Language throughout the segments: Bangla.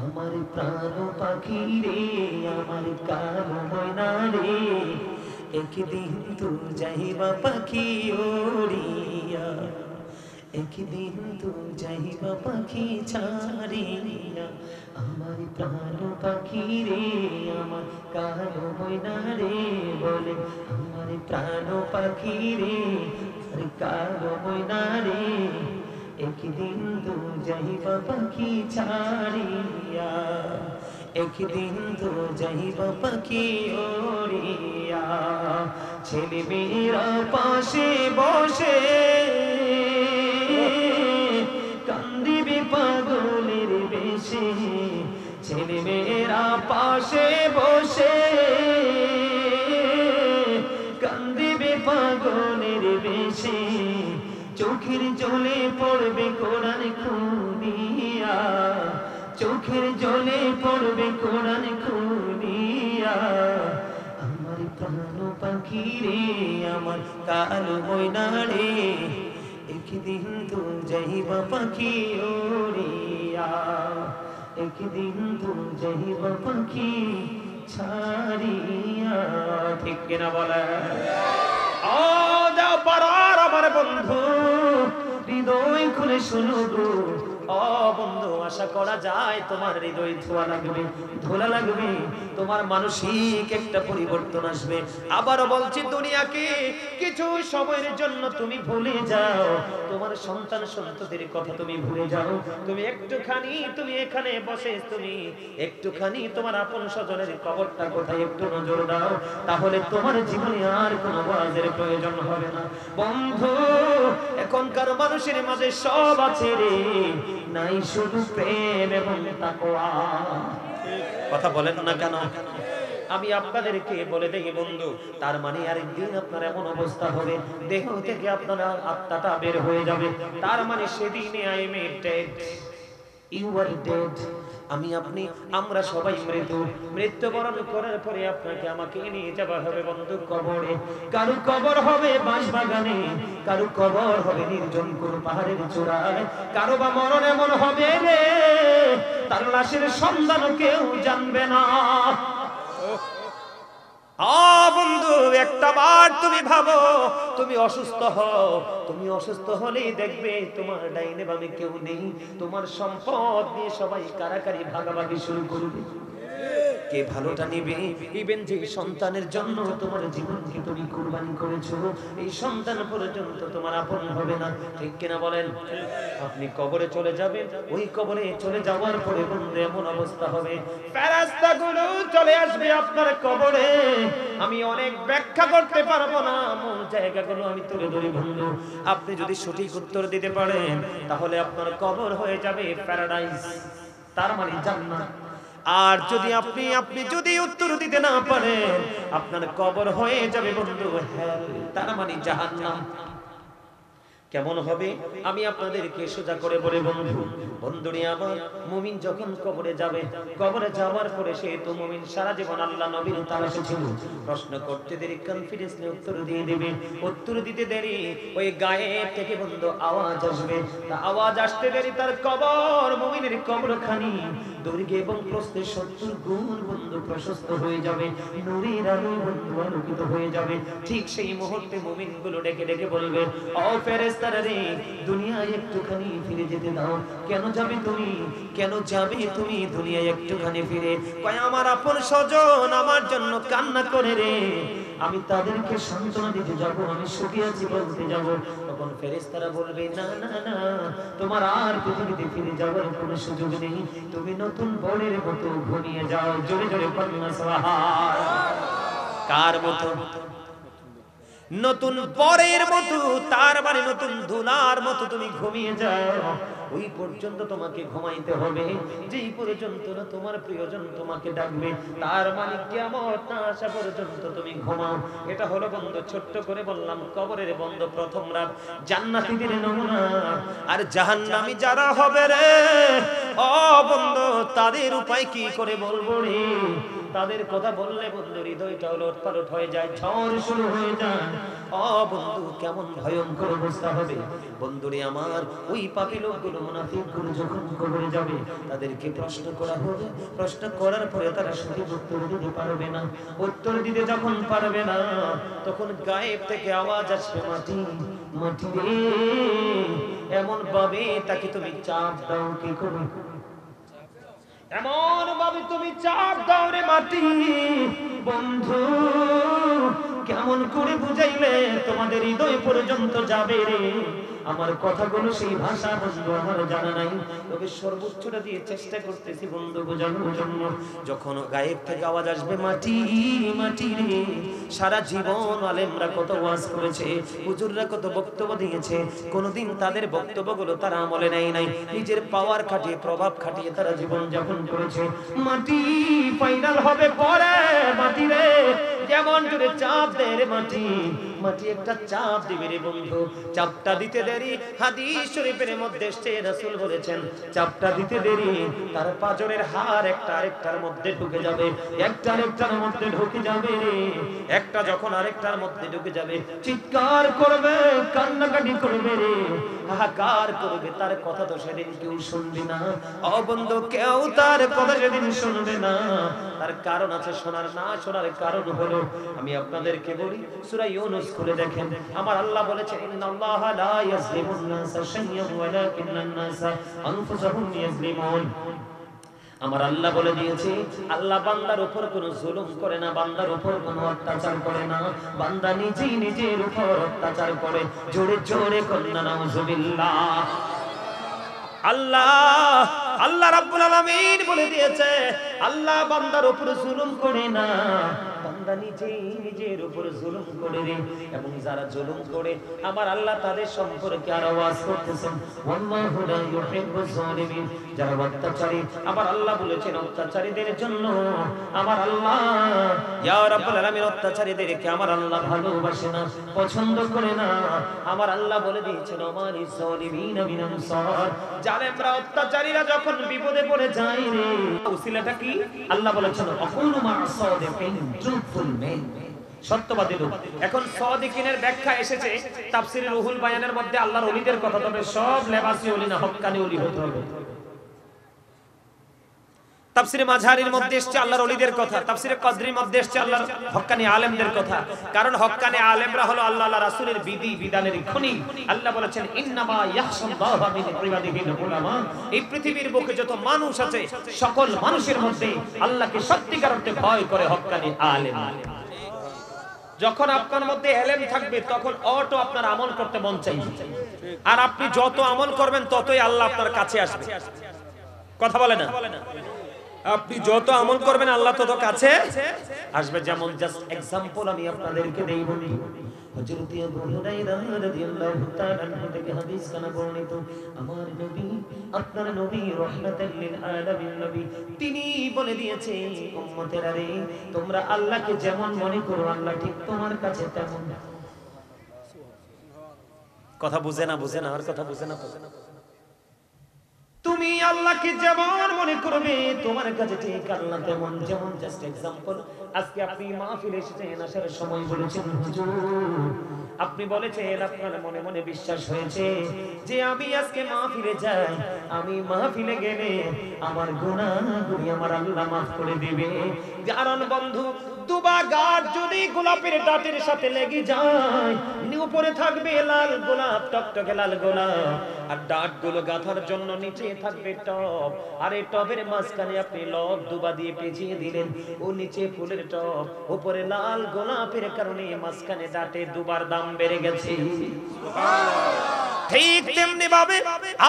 আমার প্রাণ পাখি রে, আমার কালো ময়না রে, একদিন তো যাইবা পাখি ওড়িয়া, একদিন তো যাইবা পাখি ছাড়িয়া। আমার প্রাণ পাখি রে, আমার কালো ময়না রে, বলে আমার প্রাণ পাখি রে, আমার কালো ময়না রে, একদিন তো যাইবা পাখি ছাড়িয়া, একদিন তো যাইবা পাখি ওড়িয়া। ছেলে মেয়েরা পাশে বসে কান্দিবে পাগলের বেশে, ছেলে মেয়েরা পাশে বসে কান্দিবে পাগলের বেশে, চোখের জলে পড়বে কোরআন খুনিয়া, চোখের জলে পড়বে কোরআন খুনিয়া। আমার প্রাণ পাখি রে, আমার কালো ময়না রে, একদিন তো যাইবা পাখি ওড়িয়া, একদিন তো যাইবা পাখি ছাড়িয়া। ঠিক কিনা বলে? ও যাও পারার আমার বন্ধু, হৃদয় খুলে শুনো গো। ও বন্ধু, আশা করা যায় তোমার হৃদয় ধোয়া লাগবে, ধোলা লাগবে, তোমার মানসিক একটা পরিবর্তন আসবে। আবারও বলছি, দুনিয়াকে কিছু সময়ের জন্য তুমি ভুলে যাও, তোমার সন্তান সন্ততির কথা তুমি ভুলে যাও। তুমি একটুখানি, তুমি এখানে বসে তুমি একটুখানি তোমার আপন স্বজনের কবরটা কোথায় একটু নজর দাও, তাহলে তোমার জীবনে আর কোনো ওয়াজের প্রয়োজন হবে না। বন্ধু, এখনকার মানুষের মাঝে সব আছে রে, নাই শুধু প্রেম এবং তাকওয়া। কথা বলেন না কেন? আমি আপনাদেরকে বলে দেই বন্ধু, তার মানে আরেকদিন আপনার এমন অবস্থা হবে, দেহ থেকে আপনার আত্মাটা বের হয়ে যাবে। তার মানে সেদিনে I am dead, you are dead. আমি আপনি আমরা সবাই মৃত্যু, মৃত্যুবরণ করার পরে আপনাকে আমাকে নিয়ে যাওয়া হবে বন্ধু কবরে। কারো কবর হবে বাঁশবাগানে, কারো কবর হবে নির্জন কোনো পাহাড়ের চূড়ায়, কারো বা মরণ এমন হবে রে, তার লাশের সন্ধান কেউ জানবে না। বন্ধু, একটা বার তুমি ভাবো, তুমি অসুস্থ হও, তুমি অসুস্থ হলেই দেখবে তোমার ডাইনে বামে কেউ নেই, তোমার সম্পদ নিয়ে সবাই কারাকারি ভাগাভাগি শুরু করবে। কে ভালোটা নিবে? ইভেন যে সন্তানের জন্য তোমার জীবনকে তুমি কুরবানি করেছো, এই সন্তান পর্যন্ত তোমার আপন হবে না। ঠিক কিনা বলেন? আপনি কবরে চলে যাবেন, ওই কবরে চলে যাওয়ার পরে বন্ধু এমন অবস্থা হবে, ফেরেশতাগুলো চলে আসবে আপনার কবরে। আমি অনেক ব্যাখ্যা করতে পারবো না, মূল জায়গাগুলো আমি তুলে ধরি বন্ধু। আপনি যদি সঠিক উত্তর দিতে পারেন, তাহলে আপনার কবর হয়ে যাবে প্যারাডাইস, তার মানে জান্নাত। আর যদি আপনি যদি উত্তর দিতে না পারেন, আপনার কবর হয়ে যাবে বন্ধু হেল, তার মানে জাহান্নাম। কেমন হবে আমি আপনাদেরকে সোজা করে বলে বন্ধু, বন্ধুরে আমার, মুমিন যখন কবরে যাবে, কবরে যাওয়ার পরে সে তো মুমিন সারা জীবন আল্লাহ নবীর তালাশে ছিল, প্রশ্ন করতে দেরি কনফিডেন্সলি উত্তর দিয়ে দেবে। উত্তর দিতে দেরি ওই গায়েব থেকে বন্ধু আওয়াজ আসবে, তা আওয়াজ আসতে দেরি তার কবর, মুমিনের কবরখানি দৈর্ঘ্য এবং প্রস্থে 70 গুণ বন্ধু প্রশস্ত হয়ে যাবে, নূরের আলো বন্ধু আলোকিত হয়ে যাবে। ঠিক সেই মুহূর্তে মুমিনগুলো ডেকে ডেকে বলবে, ও ফেরেশতারা রে, দুনিয়ায় একটুখানি ফিরে যেতে দাও। কেন যাবে তুমি, কেন যাবে তুমি দুনিয়ায় একটুখানি ফিরে? কয় আমার আপন স্বজন আমার জন্য কান্না করে রে, আমি তাদেরকে সান্ত্বনা দিতে যাব, আমি সুখী আছি বলতে যাব। তখন ফেরেশতারা বলবে, না না না, তোমার আর পৃথিবীতে ফিরে যাওয়ার কোনো সুযোগ নেই, তুমি নতুন বরের মতো ঘুমিয়ে যাও। জোরে জোরে কন্যা সুবহান। কার মতো? নতুন বরের মতো, তার মানে নতুন দুলার মতো তুমি ঘুমিয়ে যাও। ওই পর্যন্ত তোমাকে ঘুমাইতে হবে, যেই পর্যন্ত না তোমার প্রিয়জন তোমাকে ডাকবে, তার মানে কিয়ামত না আসা পর্যন্ত তুমি ঘুমাও। এটা হলো বন্ধু ছোট্ট করে বললাম কবরের বন্ধ প্রথম রাত, জান্নাতীদের নমুনা। আর জাহান্নামী যারা হবে রে, ও বন্ধু, তাদের উপায় কি করে বলবো রে? তাদের কথা বললে বন্ধু হৃদয়টা ওলটপালট হয়ে যায়, ঝড় শুরু হয়ে যায়। ও বন্ধু, কেমন ভয়ঙ্কর অবস্থা হবে বন্ধুরে আমার। ওই পাপী লোকগুলো মুনাফিকগুলো যখন কবরে যাবে তাদেরকে প্রশ্ন করা হবে, প্রশ্ন করার পরে তারা সঠিক উত্তর দিতে পারবে না। উত্তর দিতে যখন পারবে না তখন গায়েব থেকে আওয়াজ আসবে, মাটি মাটি রে, এমন ভাবে তাকে তুমি চাপ দাও, কি করে এমন ভাবে তুমি চাপ দাও রে মাটি। বন্ধু কেমন করে বুঝাইলে তোমাদের হৃদয় পর্যন্ত যাবে রে? আমার কথাগুলো সেই ভাষা বন্ধু আমার জানা নাই, তবে সর্বোচ্চটা দিয়ে চেষ্টা করতেছি বন্ধু বোঝানোর জন্য। যখন গায়েব থেকে আওয়াজ আসবে মাটি মাটি রে, সারা জীবন আলেমরা কত ওয়াজ করেছে, হুজুররা কত বক্তব্য দিয়েছে, কোনোদিন তাদের বক্তব্যগুলো তারা আমলে নেয় নাই। নিজের পাওয়ার খাটিয়ে প্রভাব খাটিয়ে তারা জীবন যাপন করেছে। মাটি ফাইনাল হবে পরে, মাটি রে যেমন জোরে চাপ দেয় রে মাটি, মাটি একটা চাপ দিবে রে বন্ধু। চাপটা দিতে দেরি, হাদিস শরীফের মধ্যে এসেছে রাসূল বলেছেন চাপটা দিতে দেরি তার পাঁজরের হাড় একটা আরেকটার মধ্যে ঢুকে যাবে, একটা আরেকটার মধ্যে ঢুকে যাবে রে। একটা যখন আরেকটার মধ্যে ঢুকে যাবে চিৎকার করবে, কান্নাকাটি করবে রে, হাহাকার করবে। তার কথা তো সেদিন কেউ শুনবে না। ও বন্ধু, কেউ তার কথা সেদিন শুনবে না। তার কারণ আছে, শোনার না শোনার কারণ হলো, আমি আপনাদেরকে বলি, সূরা ইউনূস খুলে দেখেন। আমার আল্লাহ বলেছেন ইন্নাল্লাহা লা ইয়াজলিমুন নাসা শাইয়্যান ওয়ালাকিন্নান নাসা আনফুসাহুম ইয়াজলিমুন। আমার আল্লাহ বলে দিয়েছে, আল্লাহ বান্দার উপর কোনো জুলুম করে না, বান্দার উপর কোনো অত্যাচার করে না, বান্দা নিজেই নিজের উপর অত্যাচার করে। জোরে জোরে কন্না নাউযুবিল্লাহ। আল্লাহ রাব্বুল আলামিন বলে দিয়েছে, আল্লাহ বান্দার উপর জুলুম করে না, বান্দা নিজেই নিজের উপর জুলুম করে রে। এবং যারা জুলুম করে আমার আল্লাহ তাদের সম্পর্কে আর আওয়াজ করতেছেন, ওয়াল্লাহু লা ইউহিব্বুজ জালিমিন। যারা অত্যাচারী, আমার আল্লাহ বলেছেন অত্যাচারীদের জন্য আমার আল্লাহ ইয়া রাব্বুল আলামিন অত্যাচারীদেরকে আমার আল্লাহ ভালোবাসে না, পছন্দ করে না। আমার আল্লাহ বলে দিয়েছেন ওমালিজ জালিমিনা মিন আনসার। জালেমরা অত্যাচারীরা যখন বিপদে পড়ে যায় রে, উসিলাটা কি? আল্লাহ বলেছেন আকুলু মা সাদিকিন, ট্রুথফুল মেন, সত্যবাদী লোক। এখন সাদিকিনের ব্যাখ্যা এসেছে তাফসীরে রুহুল বায়ানের মধ্যে আল্লাহর ওলিদের কথা, তবে সব লেবাসী ওলি না, হক্কানি ওলি হতে হবে। তাফসীরে মাঝহারির মধ্যে এসেছে আল্লাহর ওলিদের কথা, তাফসীরে কদরির মধ্যে এসেছে আল্লাহর হক্কানি আলেমদের কথা। কারণ হক্কানি আলেমরা হলো আল্লাহ রাসূলের বিধি বিধানের খনি। আল্লাহ বলেছেন ইন্নামা ইয়াখশাল্লাহা মিন ইবাদিহিল উলামা। এই পৃথিবীর বুকে যত মানুষ আছে সকল মানুষের মধ্যে আল্লাহকে সত্যিকার অর্থে ভয় করে হক্কানি আলেম। যখন আপনার মধ্যে এলেম থাকবে তখন অটো আপনার আমল করতে মন চাইবে, আর আপনি যত আমল করবেন ততই আল্লাহ আপনার কাছে আসবে। কথা বলে না? আপনি যত আমল করবেন আল্লাহ তত কাছে আসবে। যেমন জাস্ট এক্সাম্পল আমি আপনাদেরকে দেই বলি, হযরত আবু হুরায়রা রাদিয়াল্লাহু তাআলা আনহু থেকে হাদিস কানা বর্ণিত, আমার নবী, আপনার নবী রাহমাতাল লিল আলামিন নবী, তিনি বলে দিয়েছে উম্মতেরা রে, তোমরা আল্লাহকে যেমন মনে করো আল্লাহ ঠিক তোমার কাছে তেমন। কথা বুঝে না? বুঝে না? আর কথা বুঝে না? তুমি আল্লাহকে যেমন মনে করবে তোমার কাছে ঠিক আল্লাহ তেমন। যেমন জাস্ট এক্সাম্পল, আজকে আপনি মাহফিলে এসেছেন, আসার সময় বলেছেন হুজুর, আপনি বলেছেন আপনার মনে মনে বিশ্বাস হয়েছে যে আমি আজকে মাহফিলে যাই, আমি মাহফিলে গেলে আমার গুনাহগুলি আমার আল্লাহ মাফ করে দিবে। কারণ বন্ধু, দুবা গাছ যদি গোলাপের ডাটের সাথে লেগে যায়, উপরে থাকবে লাল গোলাপ, টকটকে লাল গোলাপ, আর ডাটগুলো গাঁথার জন্য নিচে থাকবে টব, আর এই টবের মাঝখানে আপনি লব দুবা দিয়ে পেঁচিয়ে দিলেন, ও নিচে ফুলের টব, উপরে লাল গোলাপের কারণে মাঝখানে ডাটে দুবার দাম বেড়ে গেছে। ঠিক তেমনি ভাবে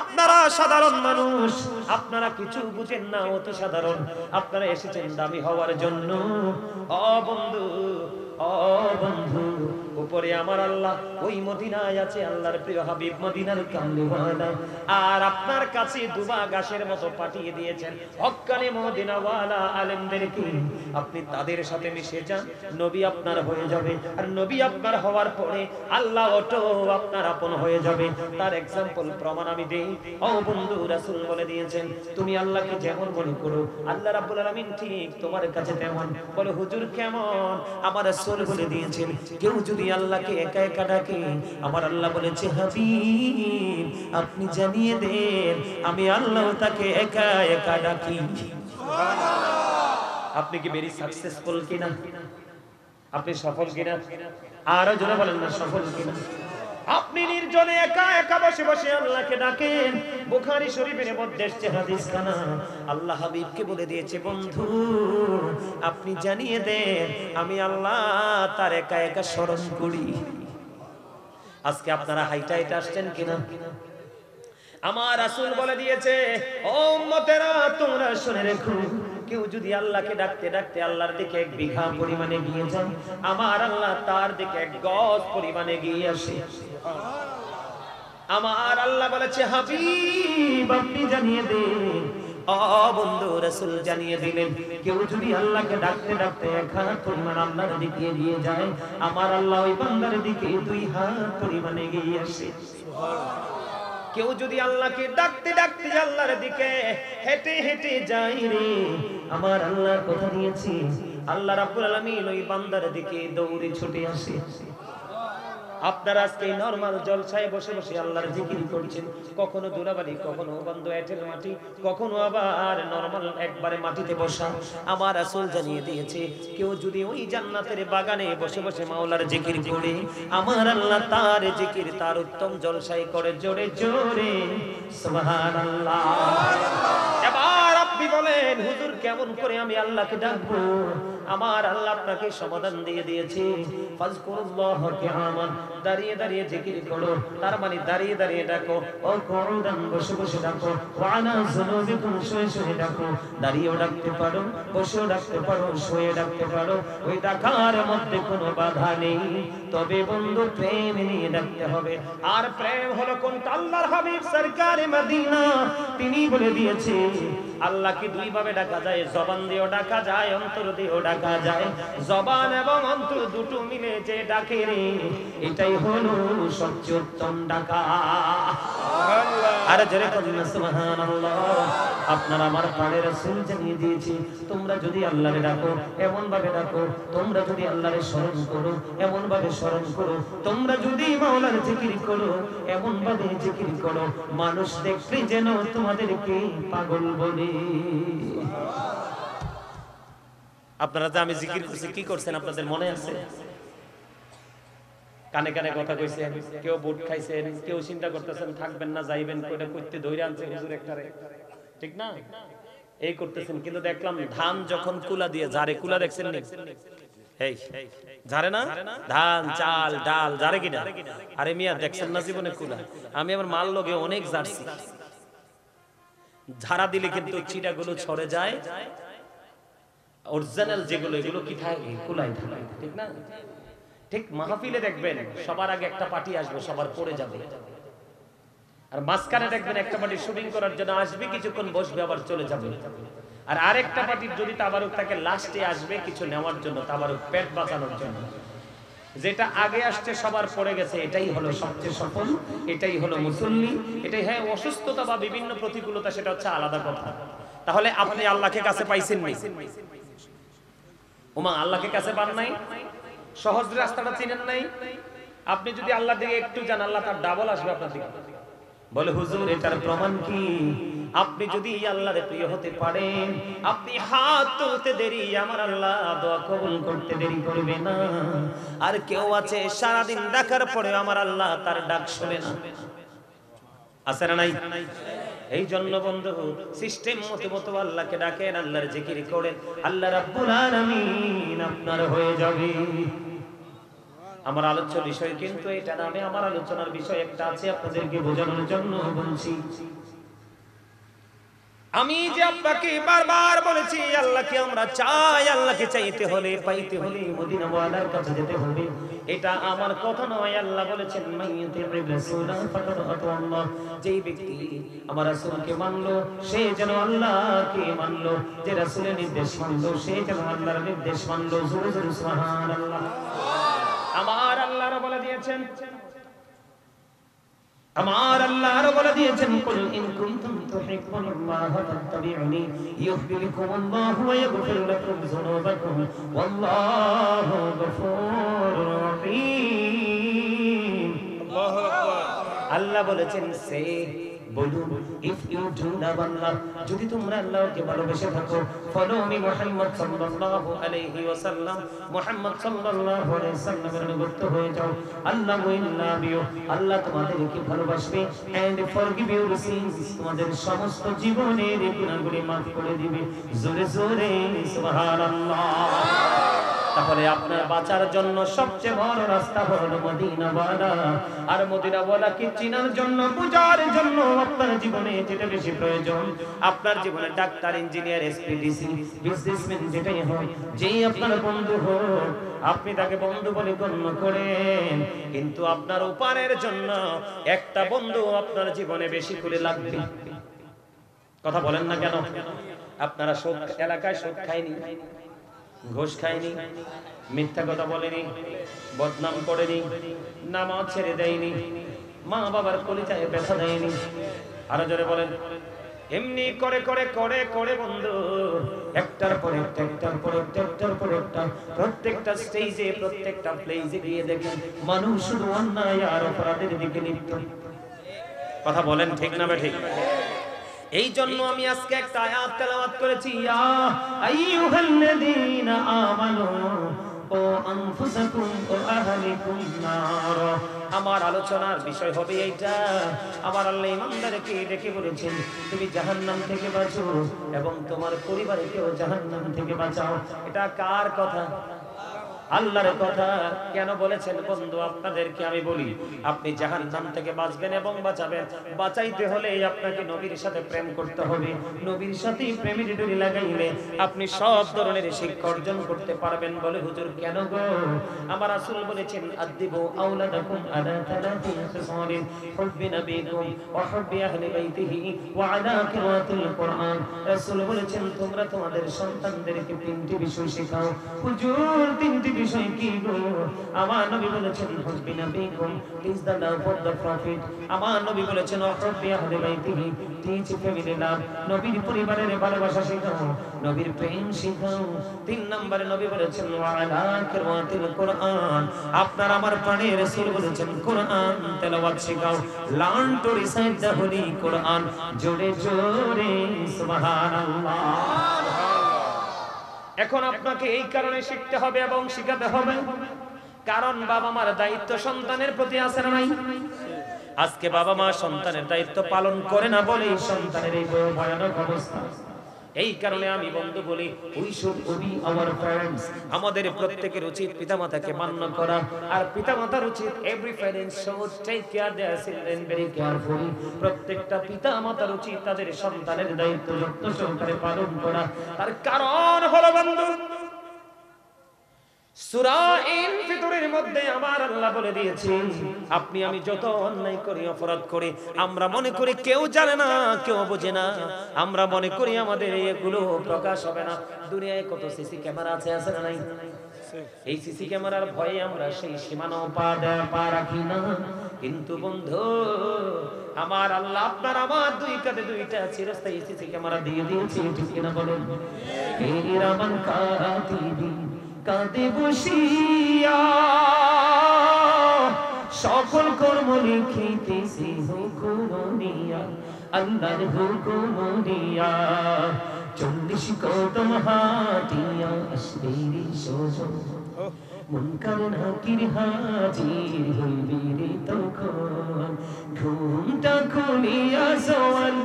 আপনারা সাধারণ মানুষ, আপনারা কিছু বুঝেন না, অতি সাধারণ, আপনারা এসেছেন দামি হওয়ার জন্য। ও বন্ধু, ও বন্ধু, উপরে আমার আল্লাহ ওই মদিনায় আছে, আল্লাহর প্রিয় হাবিব মদিনার কামলিওয়ালা, আর আপনার কাছে দুবা গাছের মতো পাঠিয়ে দিয়েছেন হক্কানি মদিনাওয়ালা আলেমদেরকে। আপনি তাদের সাথে মিশে যান, নবী আপনার হয়ে যাবে, আর নবী আপনার হওয়ার পরে আল্লাহ অটো আপনার আপন হয়ে যাবে। তার এক্সাম্পল প্রমাণ আমি দেই। ও বন্ধু, রাসূল বলে দিয়েছেন তুমি আল্লাহকে যেমন মনে করো আল্লাহ রাব্বুল আলামিন ঠিক তোমার কাছে তেমন। বলে হুজুর কেমন? আমার রাসূল বলে দিয়েছেন কেউ যদি আল্লাহকে একা একা ডাকে আমার আল্লাহ বলেছে হাবিব আপনি জানিয়ে দেন আমি আল্লাহ তাকে একা একা ডাকি। সুবহানাল্লাহ। আপনি কি ভেরি সাকসেসফুল কিনা? আপনি সফল কিনা? আরো জোরে বলেন না সফল কিনা? আপনি নির্জনে একা একা বসে বসে আল্লাহকে ডাকেন। বুখারী শরীফের মধ্যে এসেছে হাদিসখানা, আল্লাহ হাবিবকে বলে দিয়েছে বন্ধু আপনি জানিয়ে দেন আমি আল্লাহ তার একা একা স্মরণ করি। আজকে আপনারা হাইটা হাইটা আসছেন কিনা? আমার রাসূল বলে দিয়েছে ও উম্মতেরা তোমরা শুনে রেখো কেউ যদি আল্লাহকে ডাকতে ডাকতে আল্লাহর দিকে 1 বিঘা পরিমাণে গিয়ে যায় আমার আল্লাহ তার দিকে 1 গজ পরিমাণে গিয়ে আসে। আমার আল্লাহ বলেছে হাবিব আপনি জানিয়ে দেন। ও বন্ধু রাসূল জানিয়ে দিলেন কেউ যদি আল্লাহকে ডাকতে ডাকতে 1 হাত পরিমাণ আল্লাহর দিকে এগিয়ে যায় আমার আল্লাহ ওই বান্দার দিকে 2 হাত পরিমাণে এগিয়ে আসে। সুবহানাল্লাহ। কেউ যদি আল্লাহকে ডাকতে ডাকতে আল্লাহর দিকে হেঁটে হেঁটে যায় রে আমার আল্লাহর কথা দিয়েছি আল্লাহ রাব্বুল আলামিন ওই বান্দার দিকে দৌড়ে ছুটে আসে। আপনারা আজকে নরমাল জলসায় বসে বসে আল্লাহর জিকির করছেন, কখনো দুলাবাড়ি, কখনো বন্ধ এঁটেল মাটি, কখনো আবার নরমাল একবারে মাটিতে বসা। আমার রাসূল জানিয়ে দিয়েছে কেউ যদি ওই জান্নাতের বাগানে বসে বসে মাওলার জিকির করে আমার আল্লাহ তার জিকির তার উত্তম জলসায় করে জোরে জোরে সুবহানাল্লাহ। এবার আপনি বলেন হুজুর কেমন করে আমি আল্লাহকে ডাকবো? আমার আল্লাহ আপনাকে সমাধান দিয়ে দিয়েছে ফাজকুরুল্লাহ কিয়ামান, দাঁড়িয়ে দাঁড়িয়ে জিকির করো, তার মানে দাঁড়িয়ে দাঁড়িয়ে ডাকো, ও কুরআন বসে বসে ডাকো, ওয়া আলা যুনুবিকুম শুয়ে শুয়ে ডাকো। দাঁড়িয়েও ডাকতে পারো, বসেও ডাকতে পারো, শুয়ে ডাকতে পারো, ওই ডাকার মধ্যে কোনো বাধা নেই। তবে বন্ধু প্রেম নিয়ে ডাকতে হবে। আর প্রেম হলো কোনটা? আল্লাহর হাবিব সরকারে মদিনা তিনি বলে দিয়েছে আল্লাহকে 2 ভাবে ডাকা যায়, জবান দিয়েও ডাকা যায়, অন্তর দিয়েও ডাকা যায়। জবান এবং অন্তর দুটো মিলে যে ডাকে রে এটাই হলো সবচেয়ে উত্তম ডাকা। সুবহানাল্লাহ। আর জোরে বলুন সুবহানাল্লাহ। আপনারা আমার প্রাণের রাসূল জানিয়ে দিয়েছে তোমরা যদি আল্লাহরে ডাকো এমন ভাবে ডাকো, তোমরা যদি আল্লাহরে স্মরণ করো এমন ভাবে স্মরণ করো, তোমরা যদি মাওলার জিকির করো এমন ভাবে জিকির করো মানুষ দেখলে যেন তোমাদেরকে পাগল বলে। আপনারা যে আমি জিকির করছি কি করছেন আপনাদের মনে আছে? কানে কানে কথা কইছেন, কেউ বুট খাইছেন, কেউ চিন্তা করতেছেন থাকবেন না যাইবেন, কইটা কইতে ধইরা আনছে হুজুর একটারে, ঠিক না? এই করতেছেন। কিন্তু দেখলাম ধান যখন কুলা দিয়ে ঝাড়ে, কুলা দেখছেন নি? এই ঝাড়ে না ধান, চাল, ডাল ঝাড়ে কিনা? আরে মিয়া দেখছেন না জীবনে কুলা? আমি আমার মাল লগে অনেক ঝাড়ছি, ঝাড়া দিলে কিন্তু চিটাগুলো ছড়ে যায়, অরিজিনাল যেগুলো এগুলো কি থাকে কুলাই থাকে, ঠিক না? ঠিক মাহফিলে দেখবেন সবার আগে একটা পার্টি আসবে, সবার পড়ে যাবে, আর মাঝখানে দেখবেন একটা পার্টি শুটিং করার জন্য আসবে, কিছুক্ষণ বসবে আবার চলে যাবে, আর আরেকটা পার্টির যদি তাবারুক থাকে লাস্টে আসবে কিছু নেওয়ার জন্য, তাবারুক পেট বাঁচানোর জন্য। যেটা আগে আসছে সবার পড়ে গেছে এটাই হলো সবচেয়ে সফল, এটাই হলো মুসল্লি, এটাই। হ্যাঁ অসুস্থতা বা বিভিন্ন প্রতিকূলতা সেটা হচ্ছে আলাদা কথা। তাহলে আপনি আল্লাহকে কাছে পাইছেন নি? ওমা আল্লাহকে কাছে পান নাই? সহজ রাস্তাটা চিনেন নাই? আপনি যদি আল্লাহর দিকে একটু যান আল্লাহ তার ডাবল আসবে আপনার দিকে। বলে হুজুর এটার প্রমাণ কি? আপনি যদি আল্লাহর প্রিয় হতে পারেন আপনি হাত তুলতে দেরি আমার আল্লাহ দোয়া কবুল করতে দেরি করবে না। আর কেউ আছে সারা দিন ডাকার পরে আমার আল্লাহ তার ডাক শুনে না, আছে না নাই? এই জন্য বন্ধু সিস্টেম মতো আল্লাহকে ডাকেন, আল্লাহর জিকির করেন, আল্লাহ রাব্বুল আলামিন আপনার হয়ে যাবে। আমার আলোচ্য বিষয় কিন্তু এটা না, আমি আমার আলোচনার বিষয় একটা আছে আপনাদেরকে বোঝানোর জন্য বলছি। আমি যে আপনাকে বারবার বলেছি আল্লাহকে আমরা চাই, আল্লাহকে চাইতে হলে পাইতে হলে মদিনা ওয়ালার কাছে যেতে হবে, এটা আমার কথা নয়। আল্লাহ বলেছেন মাইয়াতির রাসূলা ফাকাদ আতাল্লাহ, যেই ব্যক্তি আমার রাসূলকে মানলো সে যেন আল্লাহকে মানলো, যে রাসূলের নির্দেশ মানলো সে যেন আল্লাহর নির্দেশ মানলো। জোরে জোরে সুবহানাল্লাহ। আমার আল্লাহ বলে দিয়েছেন আমার আল্লাহ আরো বলে দিয়েছেন, কুল ইন কুনতুম তুহিব্বুনাল্লাহ ফাত্তাবিউনি ইউহিব্বুকুমুল্লাহু ওয়া ইয়াগফির লাকুম যুনুবাকুম ওয়াল্লাহু গফুরুর রহিম। আল্লাহু আকবার। আল্লাহ বলেছেন, সে বলুন, ইফ ইউ ডু লাভ আল্লাহ, যদি তোমরা আল্লাহকে ভালোবেসে থাকো, ফলো মি মুহাম্মদ সাল্লাল্লাহু আলাইহি ওয়াসাল্লাম, মুহাম্মদ সাল্লাল্লাহু আলাইহি ওয়াসাল্লামের অনুগত হয়ে যাও। আল্লাহ উইল লাভ ইউ, আল্লাহ তোমাদেরকে ভালোবাসবে, এন্ড ফরগিভ ইউর সিনস, তোমাদের সমস্ত জীবনের গুনাহগুলি maaf করে দিবে। জোরে জোরে সুবহানাল্লাহ। তাহলে আপনার বাঁচার জন্য সবচেয়ে বড় রাস্তা হলো মদিনাওয়ালা। আর মদিনাওয়ালাকে চিনার জন্য, বুঝার জন্য আপনার জীবনে যেটা বেশি প্রয়োজন, আপনার জীবনে ডাক্তার, ইঞ্জিনিয়ার, এসপিডিসি, বিজনেসম্যান যেটাই হয়, যেই আপনার বন্ধু হোক, আপনি তাকে বন্ধু বলে গণ্য করেন, কিন্তু আপনার উপারের জন্য একটা বন্ধু আপনার জীবনে বেশি করে লাগবে। কথা বলেন না কেন? আপনারা সুদ এলাকায় সুদ খায়নি, ঘুষ খায়নি, মিথ্যা কথা বলেনি, বদনাম করেনি, নামাজ ছেড়ে দেয়নি, মা বাবার কলিজায় ব্যথা দেয়নি। আরো জোরে বলেন। এমনি করে করে করে করে বন্ধু একটার পর একটা, একটার পর একটা, একটার পর একটা, প্রত্যেকটা স্টেজে, প্রত্যেকটা প্লেজে গিয়ে দেখেন মানুষ শুধু অন্যায় আর অপরাধের দিকে লিপ্ত। কথা বলেন ঠিক না বে ঠিক? এই জন্য আমি আজকে একটা আয়াত তেলাওয়াত করেছি, ইয়া আইয়ুহাল্লাযীনা আমানু ও আনফুসাকুম ওয়া আহলিকুম নার। আমার আলোচনার বিষয় হবে এইটা। আমার আল্লাহ ইমানদারকে ডেকে বলেছেন, তুমি জাহান্নাম থেকে বাঁচো এবং তোমার পরিবারকেও জাহান্নাম থেকে বাঁচাও। এটা কার কথা? আল্লাহর কথা। কেন বলেছেন বন্ধু? আপনাদেরকে আমি বলি, আপনি জাহান্নাম থেকে বাঁচবেন এবং বাঁচাবেন, বাঁচাইতে হলে আপনাকে নবীর সাথে প্রেম করতে হবে। নবীর সাথে প্রেমের ডুরি লাগাইলে আপনি সব ধরনের শিক্ষা অর্জন করতে পারবেন। বলে হুজুর কেন গো? আমার রাসূল বলেছেন, আদিবু আওলাদাকুম আলা তালাতি খিসালিন, হুব্বি নবীকুম ওয়া হুব্বি আহলি বাইতিহি ওয়া আলা কিরাতিল কুরআন। রাসূল বলেছেন, তোমরা তোমাদের সন্তানদেরকে তিনটি বিষয় শেখাও। হুজুর তিনটি বিষয় কি গো? আমার নবী বলেছেন, হুব্বি নবীকুম, teach the love of the prophet. আমার নবী বলেছেন, হুব্বি আহলি বাইতিহি, টিচ ফ্যামিলি লাভ। নবীর পরিবারের ভালোবাসা শেখাও, নবীর প্রেম শেখাও। তিন নম্বরে নবী বলেছেন, ওয়া আলা কিরাতিল কুরআন, আপনার আমার প্রাণের রাসূল বলেছেন, কোরআন তেলাওয়াত শেখাও। Learn to recite the holy Quran. জোরে জোরে সুবহানাল্লাহ। এখন আপনাকে এই কারণে শিখতে হবে এবং শিখাতে হবে, কারণ বাবা মার দায়িত্ব সন্তানের প্রতি আছে না নাই? আজকে বাবা মা সন্তানের দায়িত্ব পালন করে না বলেই সন্তানের এই ভয়ানক অবস্থা। এই কারণে আমি বন্ধু বলি, we should obey our parents. আমাদের প্রত্যেকের উচিত পিতামাতাকে মান্য করা, আর পিতামাতার উচিত every parent should take care their children very carefully. প্রত্যেকটা পিতামাতার উচিত তাদের সন্তানের দায়িত্ব যত্ন সহকারে পালন করা। তার কারণ হলো বন্ধু, সূরা ইনফিতরের মধ্যে আমার আল্লাহ বলে দিয়েছেন, আপনি আমি যত অন্যায় করি, অপরাধ করি, আমরা মনে করি কেউ জানে না, কেউ বোঝে না, আমরা মনে করি আমাদের এগুলো প্রকাশ হবে না। দুনিয়ায় কত সিসি ক্যামেরা আছে, আছে না নাই? এই সিসি ক্যামেরার ভয়ে আমরা সেই সীমানাও পা রাখি না। কিন্তু বন্ধু আমার আল্লাহ আপনার আমার দুই কাঁধে দুইটা চিরস্থায়ী সিসি ক্যামেরা দিয়ে দিয়েছে, ঠিক কিনা বলেন? এই রামান কাতিবি কাঁদে বসিয়া সকল কর্ম লিখিতেছি হুকুম দিয়া, আল্লাহর হুকুম দিয়া। 40 কদম হাঁটিয়া আসবে রে সোজন, মুনকার নাকির হাজির হইবি রে তখন। ঘুমটা খুলিয়া সওয়াল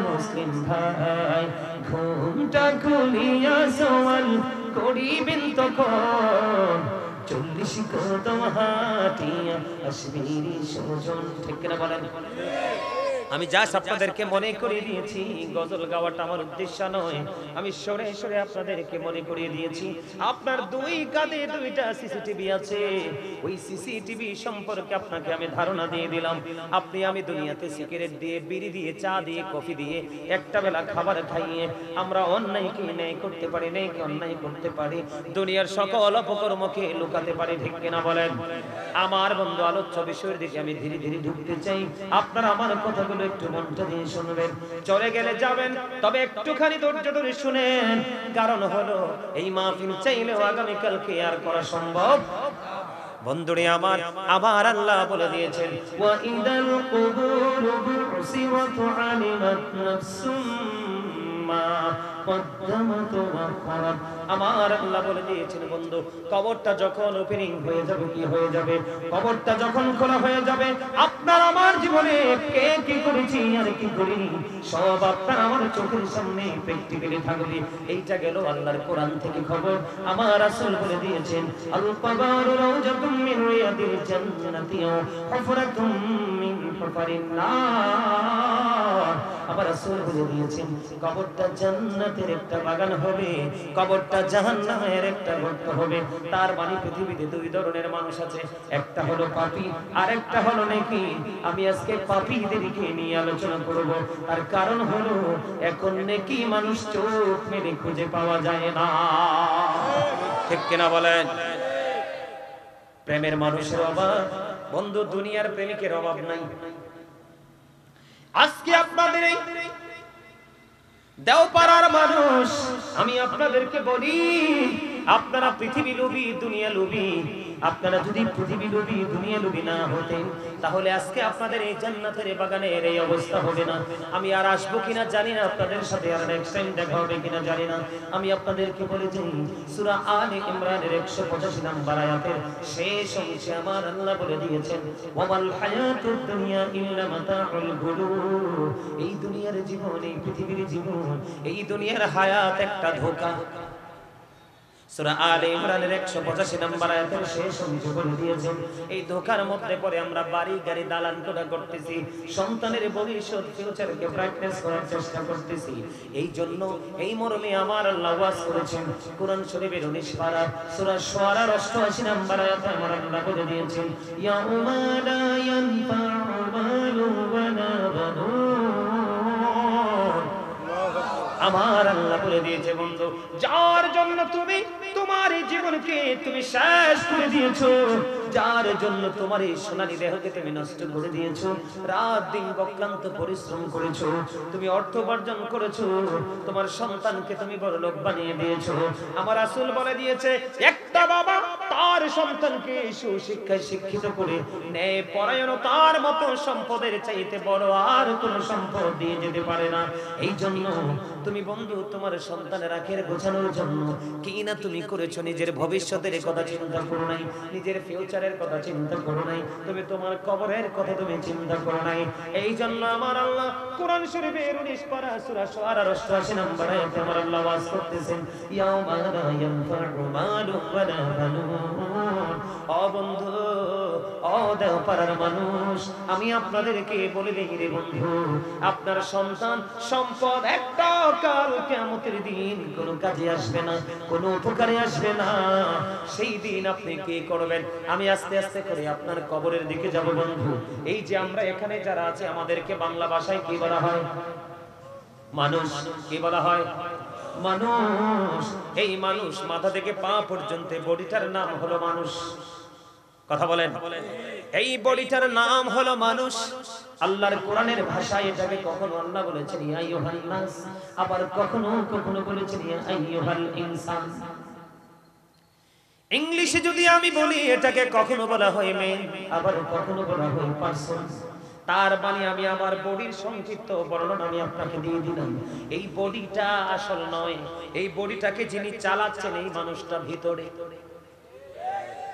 মুসলিম ভাই, ঘুমটা খুলিয়া সওয়াল করিবেন তখন। 40 কদম হাঁটিয়া আসবে রে সোজন, ঠিক না বলেন? আমি জাস্ট আপনাদেরকে মনে করিয়ে দিয়েছি, গজল গাওয়াটা আমার উদ্দেশ্য নয়। আমি সরে সরে আপনাদেরকে মনে করিয়ে দিয়েছি আপনার দুই কাঁধে দুইটা সিসিটিভি আছে। ওই সিসিটিভি সম্পর্কে আপনাকে আমি ধারণা দিয়ে দিলাম। আপনি আমি দুনিয়াতে সিগারেট দিয়ে, বিড়ি দিয়ে, চা দিয়ে, কফি দিয়ে, একটা বেলা খাবার খাইয়ে আমরা অন্যায়কে ন্যায় করতে পারি, ন্যায়কে অন্যায় করতে পারি, দুনিয়ার সকল অপকর্মকে লুকাতে পারি, ঠিক কিনা বলেন? আমার বন্ধু, আলোচ্য বিষয়ের দিকে আমি ধীরে ধীরে ঢুকতে চাই। আপনারা আমার কথাগুলো একটু মনটা দিয়ে শুনবেন। চলে গেলে যাবেন, তবে একটুখানি ধৈর্য ধরে শুনেন। কারণ হলো এই মাহফিল চাইলেও আগামীকালকে আর করা সম্ভব। বন্ধুরে আমার, আবার আল্লাহ বলে দিয়েছেন, ওয়া ইদাল কুবুরু বুসিরাত আলিমাত নাফসুম মা কদ্দামাত ওয়া খারাত। আমার আল্লাহ বলে দিয়েছেন বন্ধু, কবরটা যখন ওপেনিং হয়ে যাবে, কি হয়ে যাবে? কবরটা যখন খোলা হয়ে যাবে, আপনার আমার জীবনে কে কি করেছি আর কি করিনি সব আপনার আমার চোখের সামনে প্র্যাকটিক্যালি থাকবে। এইটা গেল আল্লাহর কোরআন থেকে খবর। আমার রাসূল বলে দিয়েছেন, আল কবরু রাউজাতুম মিন রিয়াদিল জান্নাতি ওয়া হুফরাতুম মিন হুফারিন নার। আমার রাসূল বলে দিয়েছেন, কবরটা জান্নাতের একটা বাগান হবে, কবরটা জাহান্নামের একটা গর্ত হবে। তার মানে পৃথিবীতে দুই ধরনের মানুষ আছে, একটা হলো পাপী আর একটা হলো নেকি। আমি আজকে পাপীদেরকে নিয়ে আলোচনা করব। তার কারণ হলো এখন নেকি মানুষ চোখ মেলে খুঁজে পাওয়া যায় না, ঠিক কিনা বলেন? প্রেমের মানুষের অভাব বন্ধু, দুনিয়ার প্রেমিকের অভাব নাই। আজকে আপনাদের এই দেওপাড়ার মানুষ, আমি আপনাদেরকে বলি, আপনারা পৃথিবী লোভী, দুনিয়া লোভী। আপনারা যদি পৃথিবী লোভী, দুনিয়া লোভী না হতেন, তাহলে আজকে আপনাদের এই জান্নাতের বাগানের এই অবস্থা হবে না। আমি আর আসবো কিনা জানি না, আপনাদের সাথে আর নেক্সট টাইম দেখা হবে কিনা জানি না। আমি আপনাদেরকে বলে যাই, সূরা আলে ইমরানের 185 নম্বর আয়াতের শেষ অংশে আমার আল্লাহ বলে দিয়েছেন, ওয়ামাল হায়াতুদ দুনিয়া ইল্লা মাতাউল গুরুর। এই দুনিয়ার জীবন, এই পৃথিবীর জীবন, এই দুনিয়ার হায়াত একটা ধোঁকা। সূরা আলে ইমরানের 185 নম্বর আয়াতের শেষ অংশে বলে দিয়েছেন, এই ধোঁকার মধ্যে পড়ে আমরা বাড়ি গাড়ি দালান কোঠা করতেছি, সন্তানের ভবিষ্যৎ ফিউচারকে ব্রাইটনেস করার চেষ্টা করতেছি। এই জন্য এই মর্মে আমার আল্লাহ ওয়াজ করেছেন কোরআন শরীফের 19 পারা সূরা শুআরার 88 নম্বর আয়াতে আমার আল্লাহ বলে দিয়েছেন, ইয়াউমা লা ইয়ানফাউ মালুন ওয়ালা বানুন। আমার আল্লাহ বলে দিয়েছে বন্ধু, যার জন্য তুমি তোমার এই জীবনকে তুমি শেষ করে দিয়েছো, যার জন্য তোমার এই সোনালী দেহকে তুমি নষ্ট করে দিয়েছো, রাত দিন অক্লান্ত পরিশ্রম করেছো, তুমি অর্থ উপার্জন করেছো, তোমার সন্তানকে তুমি বড়লোক বানিয়ে দিয়েছো। আমার রাসূল বলে দিয়েছে, একটা বাবা তার সন্তানকে সুশিক্ষায় শিক্ষিত করে ন্যায় পরায়ণতার মতো সম্পদের চাইতে বড় আর কোনো সম্পদ দিয়ে যেতে পারে না। এই জন্য তুমি বন্ধু তোমার সন্তানের আখের গোছানোর জন্য কি না তুমি করেছো, নিজের ভবিষ্যতের কথা চিন্তা করো নাই, নিজের ফিউচারের কথা চিন্তা করো নাই, তুমি তোমার কবরের কথা তুমি চিন্তা করো নাই। এই জন্য আমার আল্লাহ কোরআন শরীফের 19 পারা সূরা শুআরার 88 নম্বর আয়াতে আমার আল্লাহ ওয়াজ করতেছেন, ইয়াউমা লা ইয়ানফাউ মালুন ওয়ালা বানুন। ও বন্ধু, ও দেওপাড়ার মানুষ, আমি আপনাদেরকে বলে দিই রে বন্ধু, আপনার সন্তান সম্পদ একটা কাল কিয়ামতের দিন কোনো কাজে আসবে না, কোনো উপকারে আসবে না। সেই দিন আপনি কি করবেন? আমি আস্তে আস্তে করে আপনার কবরের দিকে যাব বন্ধু। এই যে আমরা এখানে যারা আছে, আমাদেরকে বাংলা ভাষায় কি বলা হয়? মানুষ। কি বলা হয়? মানুষ। এই মানুষ মাথা থেকে পা পর্যন্ত বডিটার নাম হলো মানুষ। কথা বলেন, এই বডিটার নাম হলো মানুষ। আল্লাহর কোরআনের ভাষায় এটাকে কখনো আল্লাহ বলেছেন ইয়া আইয়ুহান নাস, আবার কখনো কখনো বলেছেন ইয়া আইয়ুহাল ইনসান। ইংলিশে যদি আমি বলি, এটাকে কখনো বলা হয় মেন, আবার কখনো বলা হয় পারসন। তার মানে আমি আমার বডির সংক্ষিপ্ত বর্ণনা আমি আপনাকে দিয়ে দিলাম। এই বডিটা আসল নয়, এই বডিটাকে যিনি চালাচ্ছেন এই মানুষটা ভিতরে।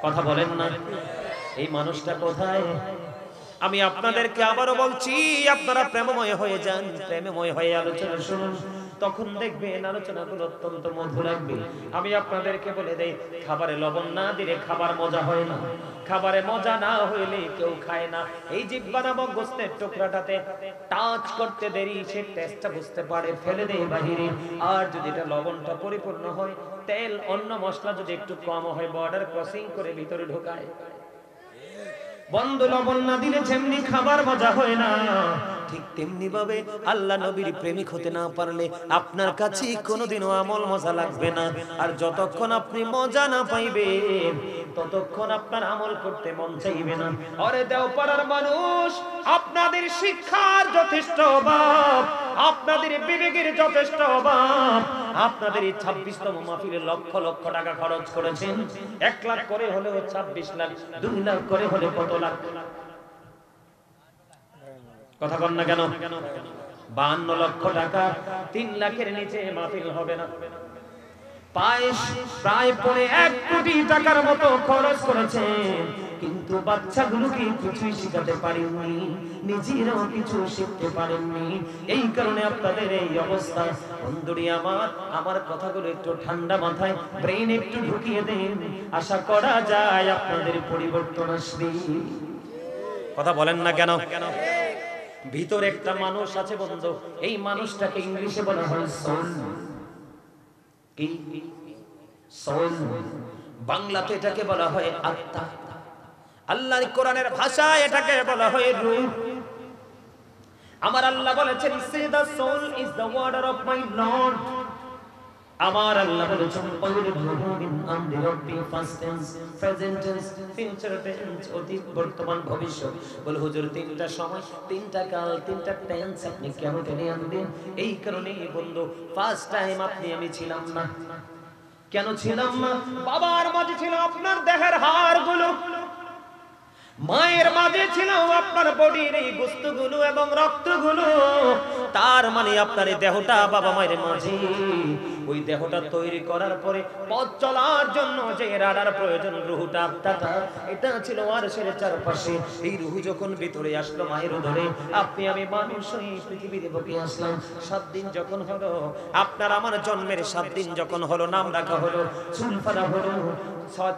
কথা বলেন না, এই মানুষটা কোথায়? আমি আপনাদেরকে আবারও বলছি, আপনারা প্রেমময় হয়ে যান, প্রেমময় হয়ে আলোচনা শুনুন। তখন দেখবেন আলোচনাগুলো অত্যন্ত মধুর লাগবে। আমি আপনাদেরকে বলে দেই, খাবারে লবণ না দিলে খাবার মজা হয় না, খাবারে মজা না হইলে কেউ খায় না। এই জিহ্বা নামক গোস্তের টুকরাটাতে টাচ করতে দেরি, সে টেস্টটা বুঝতে পারে, ফেলে দেয় বাহিরে। আর যদি এটা লবণটা পরিপূর্ণ হয়, তেল অন্য মশলা যদি একটু কম হয়, বর্ডার ক্রসিং করে ভিতরে ঢোকায়। বন্ধু, লবণ না দিলে যেমনি খাবার মজা হয় না, ঠিক তেমনি ভাবে আল্লাহ নবীর প্রেমিক হতে না পারলে আপনার কাছে কোনোদিনও আমল মজা লাগবে না। আর যতক্ষণ আপনি মজা না পাইবেন ততক্ষণ আপনার আমল করতে মন চাইবে না। আরে দেওপাড়ার মানুষ, আপনাদের শিক্ষার যথেষ্ট অভাব, আপনাদের বিবেকের যথেষ্ট অভাব। আপনাদের এই 26তম মাহফিলে লক্ষ লক্ষ টাকা খরচ করেছেন। 1 লাখ করে হলেও 26 লাখ, 2 লাখ করে হলে কত লাখ? কথা বল না কেন? 52 লক্ষ টাকা, 3 লাখের নিচে মাহফিল হবে না। প্রায় 1 কোটি টাকার মতো খরচ করেছেন, কিন্তু বাচ্চাগুলোকে কিছুই শিখাতে পারেননি, নিজেরাও কিছু শিখতে পারেননি। এই কারণে আপনাদের এই অবস্থা। বন্ধুরি আমার কথাগুলো একটু ঠান্ডা মাথায় ব্রেইন একটু ঢুকিয়ে দেন, আশা করা যায় আপনাদের পরিবর্তন আসবে। কথা বলেন না কেন? ভিতরে একটা মানুষ আছে বন্ধু, এই মানুষটাকে ইংলিশে বলা হয় সোল। কি সোল? বাংলাতে এটাকে বলা হয় আত্মা। আল্লাহর কোরআনের ভাষায় এটাকে বলা হয় রূহ। আমার আল্লাহ বলেছেন, সে the soul is the water of my Lord। আমার আল্লাহ বলেছেন, past tense, present tense, future tense, অতীত, বর্তমান, ভবিষ্যৎ। বলে হুজুর 3টা সময়, 3টা কাল, 3টা টেন্স আপনি কেন টেনে আনলেন? এই কারণেই বন্ধু, ফার্স্ট টাইম আপনি আমি ছিলাম না। কেন ছিলাম না? বাবার মাঝে ছিল আপনার দেহের হাড়গুলো, মায়ের মাঝে ছিল আপনার বডির এই গোস্তগুলো এবং রক্তগুলো। তার মানে আপনার এই দেহটা বাবা মায়ের মাঝে, ওই দেহটা তৈরি করার পরে পথ চলার জন্য যে রাডার প্রয়োজন, রুহুটা, আত্মাটা, এটা ছিল আরশের চারপাশে। এই রুহু যখন ভিতরে আসলো মায়ের উদরে, আপনি আমি মানুষ হয়ে পৃথিবীতে বুকে আসলাম। 7 দিন যখন হলো, আপনার আমার জন্মের 7 দিন যখন হলো, নাম রাখা হলো, চুল ফেলা হলো,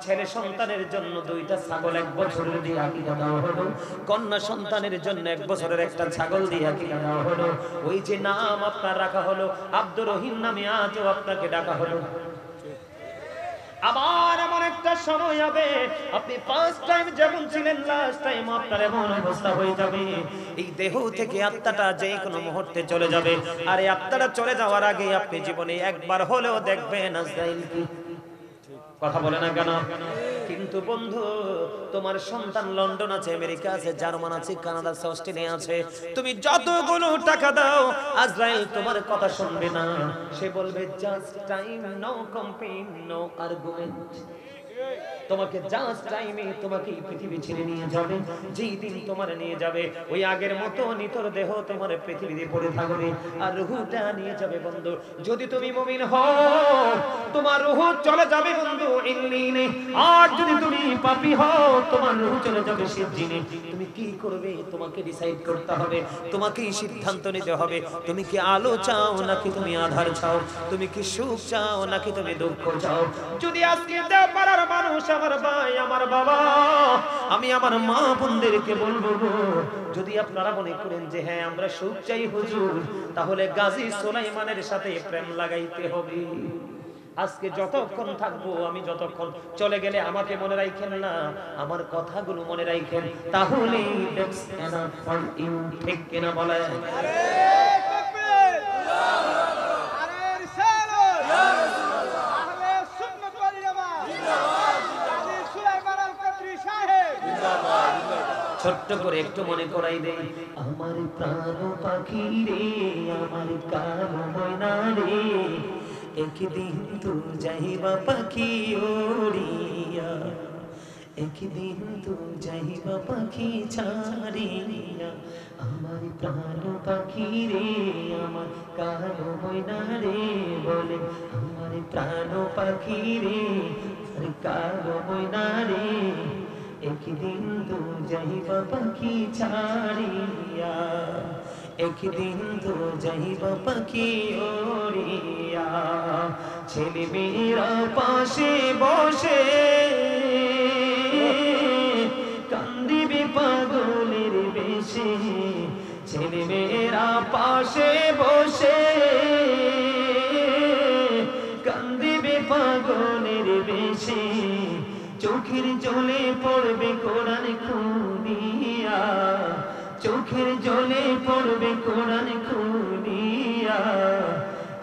ছেলে সন্তানের জন্য 2টা ছাগল 1 বছরের দিয়ে আকিকা দেওয়া হলো, কন্যা সন্তানের জন্য 1 বছরের একটা ছাগল দিয়ে আকিকা দেওয়া হলো। ওই যে নাম আপনার রাখা হলো আব্দুর রহিম নামে, আজও আপনাকে ডাকা হলো। আবার এমন একটা সময় হবে, আপনি ফার্স্ট টাইম যেমন ছিলেন, লাস্ট টাইম আপনার এমন অবস্থা হয়ে যাবে, এই দেহ থেকে আত্মাটা যে কোনো মুহূর্তে চলে যাবে। আর এই আত্মাটা চলে যাওয়ার আগে আপনি জীবনে একবার হলেও দেখবেন আজরাইল কি। কথা বলে না কেন? কিন্তু বন্ধু, তোমার সন্তান লন্ডন আছে, আমেরিকা আছে, জার্মান আছে, কানাডা আছে, অস্ট্রেলিয়া আছে, তুমি যতগুলো টাকা দাও, আজরাইল তোমার কথা শুনবে না। সে বলবে just time, no complain, no argument. তোমাকে জাস্ট টাইমে তোমাকে এই পৃথিবী ছেড়ে নিয়ে যাবে। যেই দিন তোমার নিয়ে যাবে, ওই আগের মতো নিতর দেহ তোমার পৃথিবীতে পড়ে থাকবে, আর রূহটা নিয়ে যাবে বন্ধু। যদি তুমি মুমিন হও, তোমার রূহ চলে যাবে বন্ধু ইল্লিনে। আর যদি তুমি পাপী হও, তোমার রূহ চলে যাবে সিজ্জিনে। তুমি কি করবে তোমাকে ডিসাইড করতে হবে, তোমাকেই সিদ্ধান্ত নিতে হবে। তুমি কি আলো চাও নাকি তুমি আধার চাও? তুমি কি সুখ চাও নাকি তুমি দুঃখ চাও? যদি আজকে দেওপাড়ার মানুষ, আমার ভাই, আমার বাবা, আমি আমার মা বোনদেরকে বলবো, যদি আপনারা মনে করেন যে হ্যাঁ আমরা সুখ চাই হুজুর, তাহলে গাজী সুলাইমানের সাথে প্রেম লাগাইতে হবে। আজকে যতক্ষণ থাকবো, আমি যতক্ষণ চলে গেলে আমাকে মনে রাখেন না, আমার কথাগুলো মনে রাখেন, তাহলে that's enough for you। ঠিক কিনা বলেন? ছোট্ট করে একটু মনে করাই দেই, আমার প্রাণ পাখি রে, আমার কালো ময়না রে, একদিন তো যাইবা পাখি ওড়িয়া, একদিন তো যাইবা পাখি ছাড়িয়া, আমার প্রাণ পাখি রে, আমার কালো ময়না রে, বলে আমার প্রাণ পাখি রে, আমার কালো ময়না রে, একদিন তো যাইবা পাখি ছাড়িয়া। একদিন তো যাইবা পাখি ওড়িয়া ছেলে মেয়েরা পাশে বসে কান্দিবে পাগলের বেশে ছেলে মেয়েরা পাশে বসে কান্দিবে পাগলের বেশে চোখের জলে পড়বে কোরআন খুলিয়া চোখের জলে পড়বে কোরআন খুলিয়া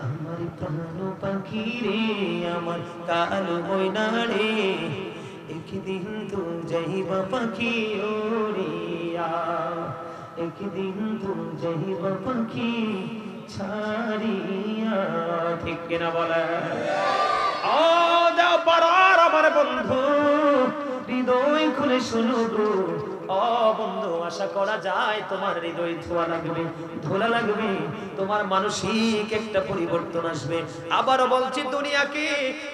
আমার প্রাণ পাখি রে আমার কালো ময়না রে একদিন তো যাইবা পাখি ওড়িয়া একদিন তো যাইবা পাখি ছাড়িয়া ঠিক কিনা বলে ও দাও পারার আমার বন্ধু হৃদয় খুলে শুনো গো ও বন্ধু আশা করা যায় তোমার হৃদয় ধোলা লাগবে তোমার মানসিক একটা পরিবর্তন আসবে আবারও বলছি দুনিয়াকে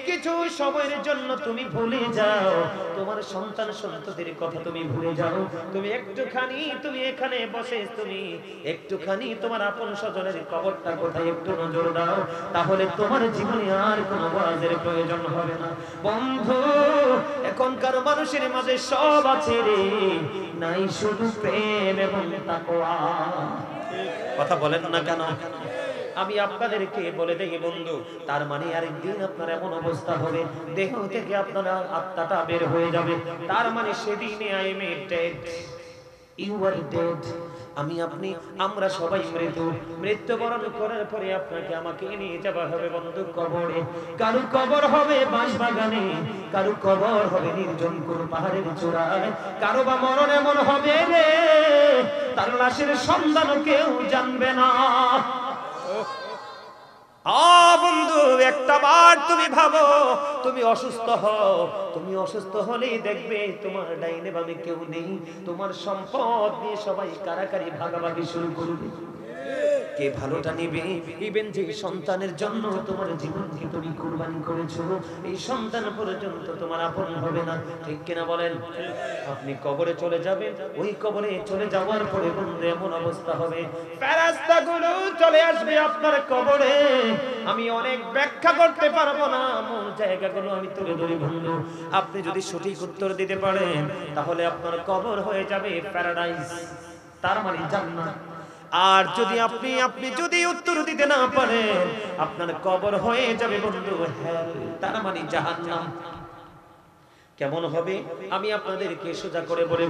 কিছু সময়ের জন্য তুমি ভুলে যাও তোমার সন্তান সন্ততির কথা তুমি ভুলে যাও তুমি একটুখানি তুমি এখানে বসে তুমি একটুখানি তোমার আপন স্বজনের কবরটা কোথায় একটু নজর দাও তাহলে তোমার জীবনে আর কোনো ওয়াজের প্রয়োজন হবে না বন্ধু এখনকার মানুষের মাঝে সব আছে রে নাই শুধু প্রেম এবং তাকওয়া কথা বলেন না কেন আমি আপনাদেরকে বলে দেই বন্ধু তার মানে আরেকদিন আপনার এমন অবস্থা হবে দেহ থেকে আপনার আত্মাটা বের হয়ে যাবে তার মানে সেদিনে I am dead you are dead আমি আপনি আমরা সবাই মৃত্যুবরণ করার পরে আপনাকে আমাকে নিয়ে যাওয়া হবে বন্ধু কবরে কারো কবর হবে বাঁশবাগানে কারো কবর হবে নির্জন কোনো পাহাড়ের চূড়ায় কারো বা মরণ এমন হবে রে তার লাশের সন্ধান কেউ জানবে না বন্ধু একটা বার তুমি ভাবো তুমি অসুস্থ হও তুমি অসুস্থ হলেই দেখবে তোমার ডাইনে বামে কেউ নেই তোমার সম্পদ নিয়ে সবাই কারাকারি ভাগাভাগি শুরু করবে কে ভালোটা নেবে ইভেন যে সন্তানের জন্য তোমার জীবনকে তুমি কুরবানি করেছো এই সন্তান পর্যন্ত তোমার আপন হবে না ঠিক কিনা বলেন আপনি কবরে চলে যাবেন ওই কবরে চলে যাওয়ার পরে বন্ধু এমন অবস্থা হবে ফেরেশতাগুলো চলে আসবে আপনার কবরে আমি অনেক ব্যাখ্যা করতে পারবো না মূল জায়গাগুলো আমি তুলে ধরি বন্ধু আপনি যদি সঠিক উত্তর দিতে পারেন তাহলে আপনার কবর হয়ে যাবে প্যারাডাইস তার মানে জান্নাত আর যদি আপনি যদি উত্তর দিতে না পারেন আপনার কবর হয়ে যাবে বন্ধু হেল তার মানে জাহান্নাম কেমন হবে আমি আপনাদেরকে সোজা করে বলে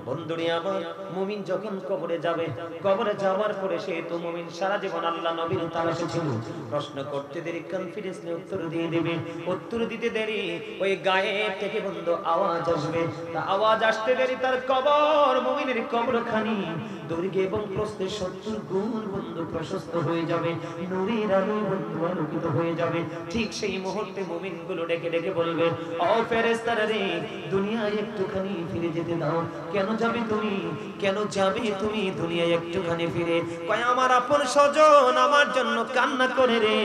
বন্ধুরে আমার মুমিন যখন কবরে যাবে কবরে যাওয়ার পরে সে তো মুমিন সারা জীবন আল্লাহ নবীর তালাশে ছিল প্রশ্ন করতে দেরি কনফিডেন্সলি উত্তর দিয়ে দেবে উত্তর দিতে দেরি ওই গায়েব থেকে বন্ধু আওয়াজ আসবে তা আওয়াজ আসতে দেরি তার কবর মুমিনের কবরখানি দৈর্ঘ্য এবং প্রস্থে 70 গুণ বন্ধু প্রশস্ত হয়ে যাবে নূরের আলো বন্ধু আলোকিত হয়ে যাবে ঠিক সেই মুহূর্তে মুমিনগুলো ডেকে ডেকে বলবে ও ফেরেশতারা রে দুনিয়ায় একটুখানি ফিরে যেতে দাও কেন যাবে তুমি দুনিয়ায় একটুখানি ফিরে কয় আমার আপন স্বজন আমার জন্য কান্না করে রে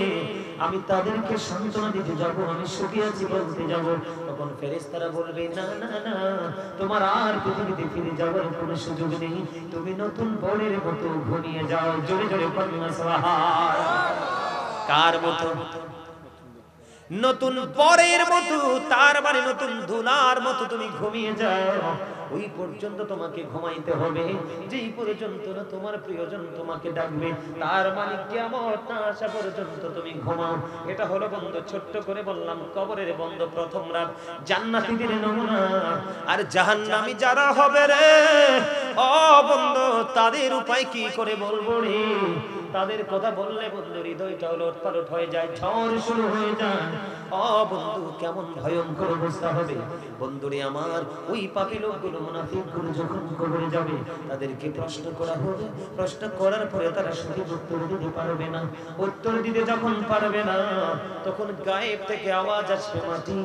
আমি তাদেরকে সান্ত্বনা দিতে যাব আমি সুখী আছি বলতে যাব তখন ফেরেশতারা বলবে না না না তোমার আর পৃথিবীতে ফিরে যাওয়ার কোনো সুযোগ নেই তুমি নতুন বরের মতো ঘুমিয়ে যাও জোরে জোরে পড়না সুবহান কার মতো নতুন বরের মতো তার মানে নতুন ধুলার মতো তুমি ঘুমিয়ে যাও ওই পর্যন্ত তোমাকে ঘুমাইতে হবে যেই পর্যন্ত না তোমার প্রিয়জন তোমাকে ডাকবে তার মানে কিয়ামত না আসা পর্যন্ত তুমি ঘুমাও এটা হলো বন্ধু ছোট্ট করে বললাম কবরের বন্ধ প্রথম রাত জান্নাতীদের নমুনা আর জাহান্নামী যারা হবে রে ও বন্ধু তাদের উপায় কি করে বলবো রে তাদের কথা বললে বন্ধু হৃদয়টা ওলটপালট হয়ে যায় ঝড় শুরু হয়ে যায় ও বন্ধু কেমন ভয়ঙ্কর অবস্থা হবে বন্ধুরে আমার ওই পাপী লোকগুলো মুনাফিকগুলো যখন কবরে যাবে তাদেরকে প্রশ্ন করা হবে প্রশ্ন করার পরে তারা সঠিক উত্তর দিতে পারবে না উত্তর দিতে যখন পারবে না তখন গায়েব থেকে আওয়াজ আসবে মাটি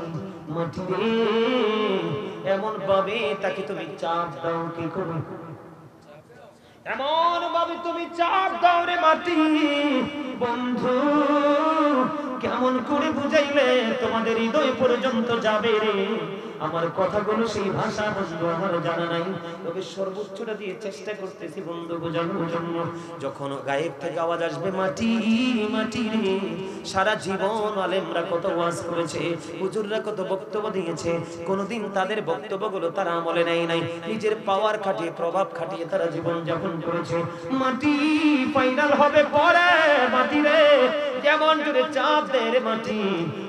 মাটি রে এমন ভাবে তাকে তুমি চাপ দাও কি করে এমন ভাবে তুমি চাপ দাও রে মাটি বন্ধু কেমন করে বুঝাইলে তোমাদের হৃদয় পর্যন্ত যাবে রে। আমার কথাগুলো সেই ভাষা বন্ধু আমার জানা নাই, তবে সর্বোচ্চটা দিয়ে চেষ্টা করতেছি বন্ধু বোঝানোর জন্য। যখন গায়েব থেকে আওয়াজ আসবে মাটি মাটি রে, সারা জীবন আলেমরা কত ওয়াজ করেছে, হুজুররা কত বক্তব্য দিয়েছে, কোনোদিন তাদের বক্তব্যগুলো তারা আমলে নেয় নাই। নিজের পাওয়ার খাটিয়ে প্রভাব খাটিয়ে তারা জীবন যাপন করেছে। মাটি ফাইনাল হবে পরে মাটি রে, যেমন জোরে চাপ দেয় রে মাটি,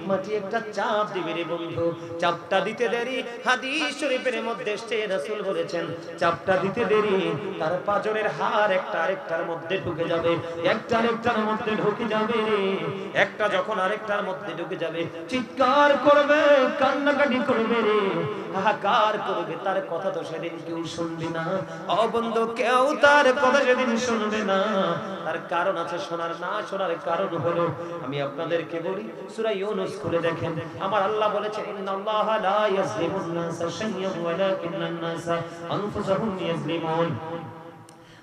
মাটি একটা চাপ দিবে রে বন্ধু। চাপটা দিতে দেরি, হাদিস শরীফের মধ্যে এসেছে রাসূল বলেছেন চাপটা দিতে দেরি, তার পাঁজরের হাড় একটা আরেকটার মধ্যে ঢুকে যাবে, একটা আরেকটার মধ্যে ঢুকে যাবে রে। একটা যখন আরেকটার মধ্যে ঢুকে যাবে চিৎকার করবে, কান্নাকাটি করবে রে, হাহাকার করবে। তার কথা তো সেদিন কেউ শুনবে না। ও বন্ধু, কেউ তার কথা সেদিন শুনবে না। তার কারণ আছে, শোনার না শোনার কারণ হলো, আমি আপনাদেরকে বলি, সূরা ইউনূস খুলে দেখেন। আমার আল্লাহ বলেছেন ইন্নাল্লাহা লা ইয়াজলিমুন নাসা শাইয়্যান ওয়ালাকিন্নান নাসা আনফুসাহুম ইয়াজলিমুন।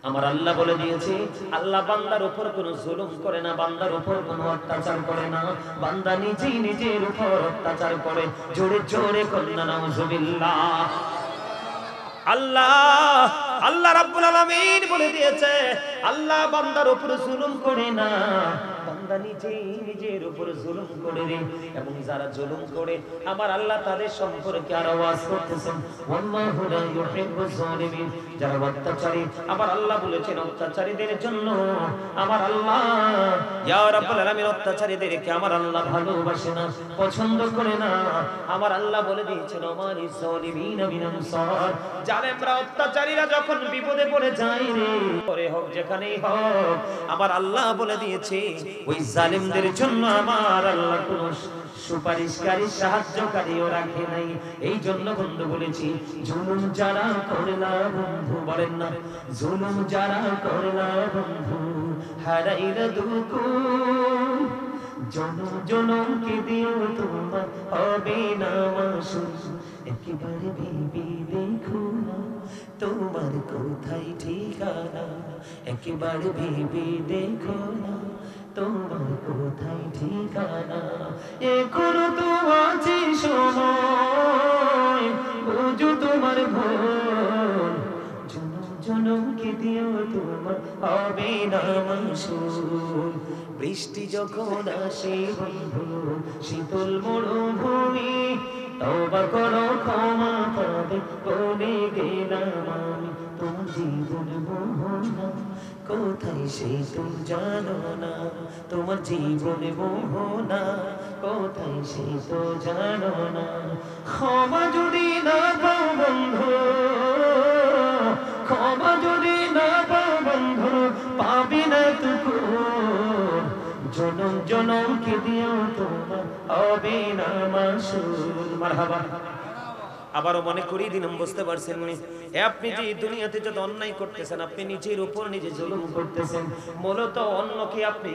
আমার আল্লাহ বলে দিয়েছে, আল্লাহ বান্দার উপর কোনো জুলুম করে না, বান্দার উপর কোনো অত্যাচার করে না, বান্দা নিজেই নিজের উপর অত্যাচার করে। জোরে জোরে কন্যা নাউজুবিল্লাহ। আল্লাহ রাব্বুল আলামিন বলে দিয়েছে, আল্লাহ বান্দার উপর জুলুম করে না, বান্দা নিজেই নিজের উপর জুলুম করে রে। এবং যারা জুলুম করে আমার আল্লাহ তাদের সম্পর্কে আর আওয়াজ করতেছেন ওয়াল্লাহু লা ইউহিব্বুজ জালিমিন। যারা অত্যাচারী, আমার আল্লাহ বলেছেন অত্যাচারীদের জন্য আমার আল্লাহ ইয়া রাব্বুল আলামিন অত্যাচারীদেরকে আমার আল্লাহ ভালোবাসে না, পছন্দ করে না। আমার আল্লাহ বলে দিয়েছেন ওমালিজ জালিমিনা মিন আনসার। জালেমরা অত্যাচারীরা যখন বিপদে পড়ে যায় রে, পরে হোক যেখানেই হোক, আমার আল্লাহ বলে দিয়েছে ওই জালিমদের জন্য আমার আল্লাহ কোন সুপারিশকারী সাহায্যকারীও রাখে নাই। এই জন্য বন্ধু বলেছি, জুলুম যারা করে না বন্ধু, বলেন না জুলুম যারা করে না বন্ধু, হারাইলা দুঃখ জনম জনমকে দিও তোমার হবে না মাসুল। একেবারে ভেবে দেখো না তোমার কোথায় ঠিকানা, একেবারে ভেবে দেখো না তোমার কোথায় ঠিকানা। এখনো তো আছে সময়, বুঝো তোমার ভুল, জনম জনমকে দিও তোমার হবে না মাসুল। বৃষ্টি যখন আসে বন্ধু শীতল মরুভূমি, তওবা করো ক্ষমা পাবে বলে গেলাম আমি। তোমার জীবন মোহনা কোথায় সে তুমি জানো না, তোমার জীবন মোহনা কোথায় সে তো জানো না। ক্ষমা যদি না পাও বন্ধু, ক্ষমা যদি না পাও বন্ধু, পাবি না তুকু জনম জনমকে দিও তোমার হবে না মাসুল। মারহাবা। আবারও মনে করিয়ে দিলাম, বুঝতে পারছেন নি? আপনি যে দুনিয়াতে যত অন্যায় করতেছেন, আপনি নিজের উপর নিজে জুলুম করতেছেন। মূলত অন্যকে আপনি,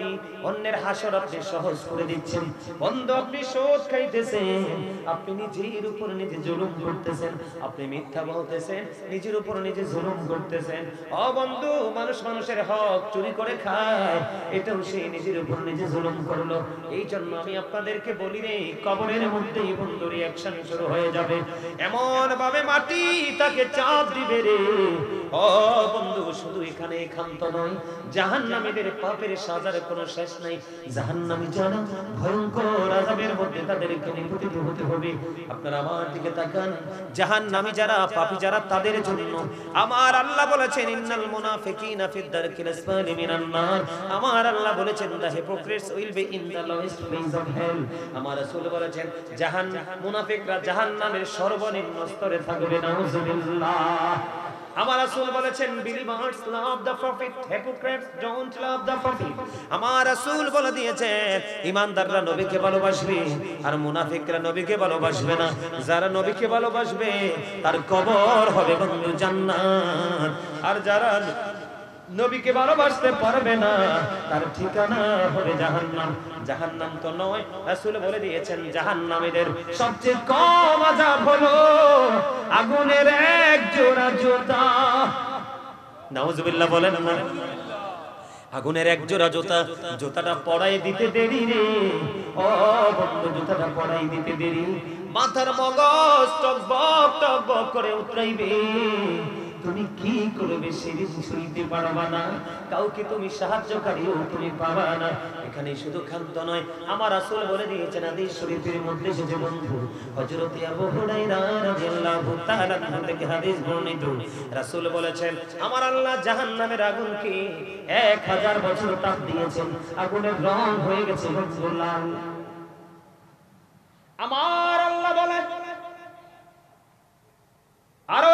অন্যের হাসর আপনি সহজ করে দিচ্ছেন। বন্ধু, আপনি সুদ খাইতেছেন, আপনি নিজের উপর নিজে জুলুম করতেছেন। আপনি মিথ্যা বলতেছেন, নিজের উপর নিজে জুলুম করতেছেন। ও বন্ধু, মানুষ মানুষের হক চুরি করে খায়, এটাও সে নিজের উপর নিজে জুলুম করলো। এই জন্য আমি আপনাদেরকে বলি রে, কবরের মধ্যেই বন্ধু রিঅ্যাকশন শুরু হয়ে যাবে। এমন ভাবে মাটি তাকে চাপ দিবে রে। ও বন্ধু, শুধু এখানে ক্ষান্ত নয়, জাহান্নামীদের পাপের সাজার কোনো শেষ নাই। জাহান্নামী যারা ভয়ঙ্কর আযাবের মধ্যে তাদেরকে নিপতিত হতে হবে। আপনারা আমার দিকে তাকান, জাহান্নামী যারা, পাপী যারা, তাদের জন্য আমার আল্লাহ বলেছেন ইন্নাল মুনাফিকিনা ফিদ দারকিল আসফালি মিনান নার। আমার আল্লাহ বলেছেন the hypocrites will be in the lowest place of hell. আমার রাসূল বলেছেন মুনাফিকরা জাহান্নামের সর্বনিম্ন স্তরে থাকবে। নাউজুবিল্লাহ। আমার রাসূল বলেছেন believers love the prophet, hypocrites don't love the prophet। আমার রাসূল বলে দিয়েছেন ঈমানদাররা নবীকে ভালোবাসবে আর মুনাফিকরা নবীকে ভালোবাসবে না। যারা নবীকে ভালোবাসবে তার কবর হবে বন্ধু জান্নাত, আর যারা নবীকে ভালোবাসতে পারবে না তার ঠিকানা হবে জাহান্নাম। জাহান্নাম তো নয়, রাসূল বলে দিয়েছেন জাহান্নামীদের সবচেয়ে কম আযাব হলো আগুনের এক জোড়া জুতা। নাউজুবিল্লাহ বলেন না? আগুনের এক জোড়া জুতা, জুতাটা পড়াই দিতে দেরি রে ও বন্ধু, জুতাটা পড়াই দিতে দেরি, মাথার মগজ টকবক টকবক করে উতরাইবে। তুমি কি করবে সেদিন শুইতে পারবা না, কাউকে তুমি সাহায্যকারীও তুমি পাবা না। এখানে শুধু ক্ষান্ত নয়, আমার রাসূল বলে দিয়েছেন হাদিস শরীফের মধ্যে এসেছে বন্ধু, হযরত আবু হুরায়রা রাদিয়াল্লাহু তাআলা থেকে হাদিস বর্ণিত, রাসূল বলেছেন আমার আল্লাহ জাহান্নামের আগুনকে 1000 বছর তাপ দিয়েছেন, আগুনের রং হয়ে গেছে লাল। আমার আল্লাহ বলেন আরো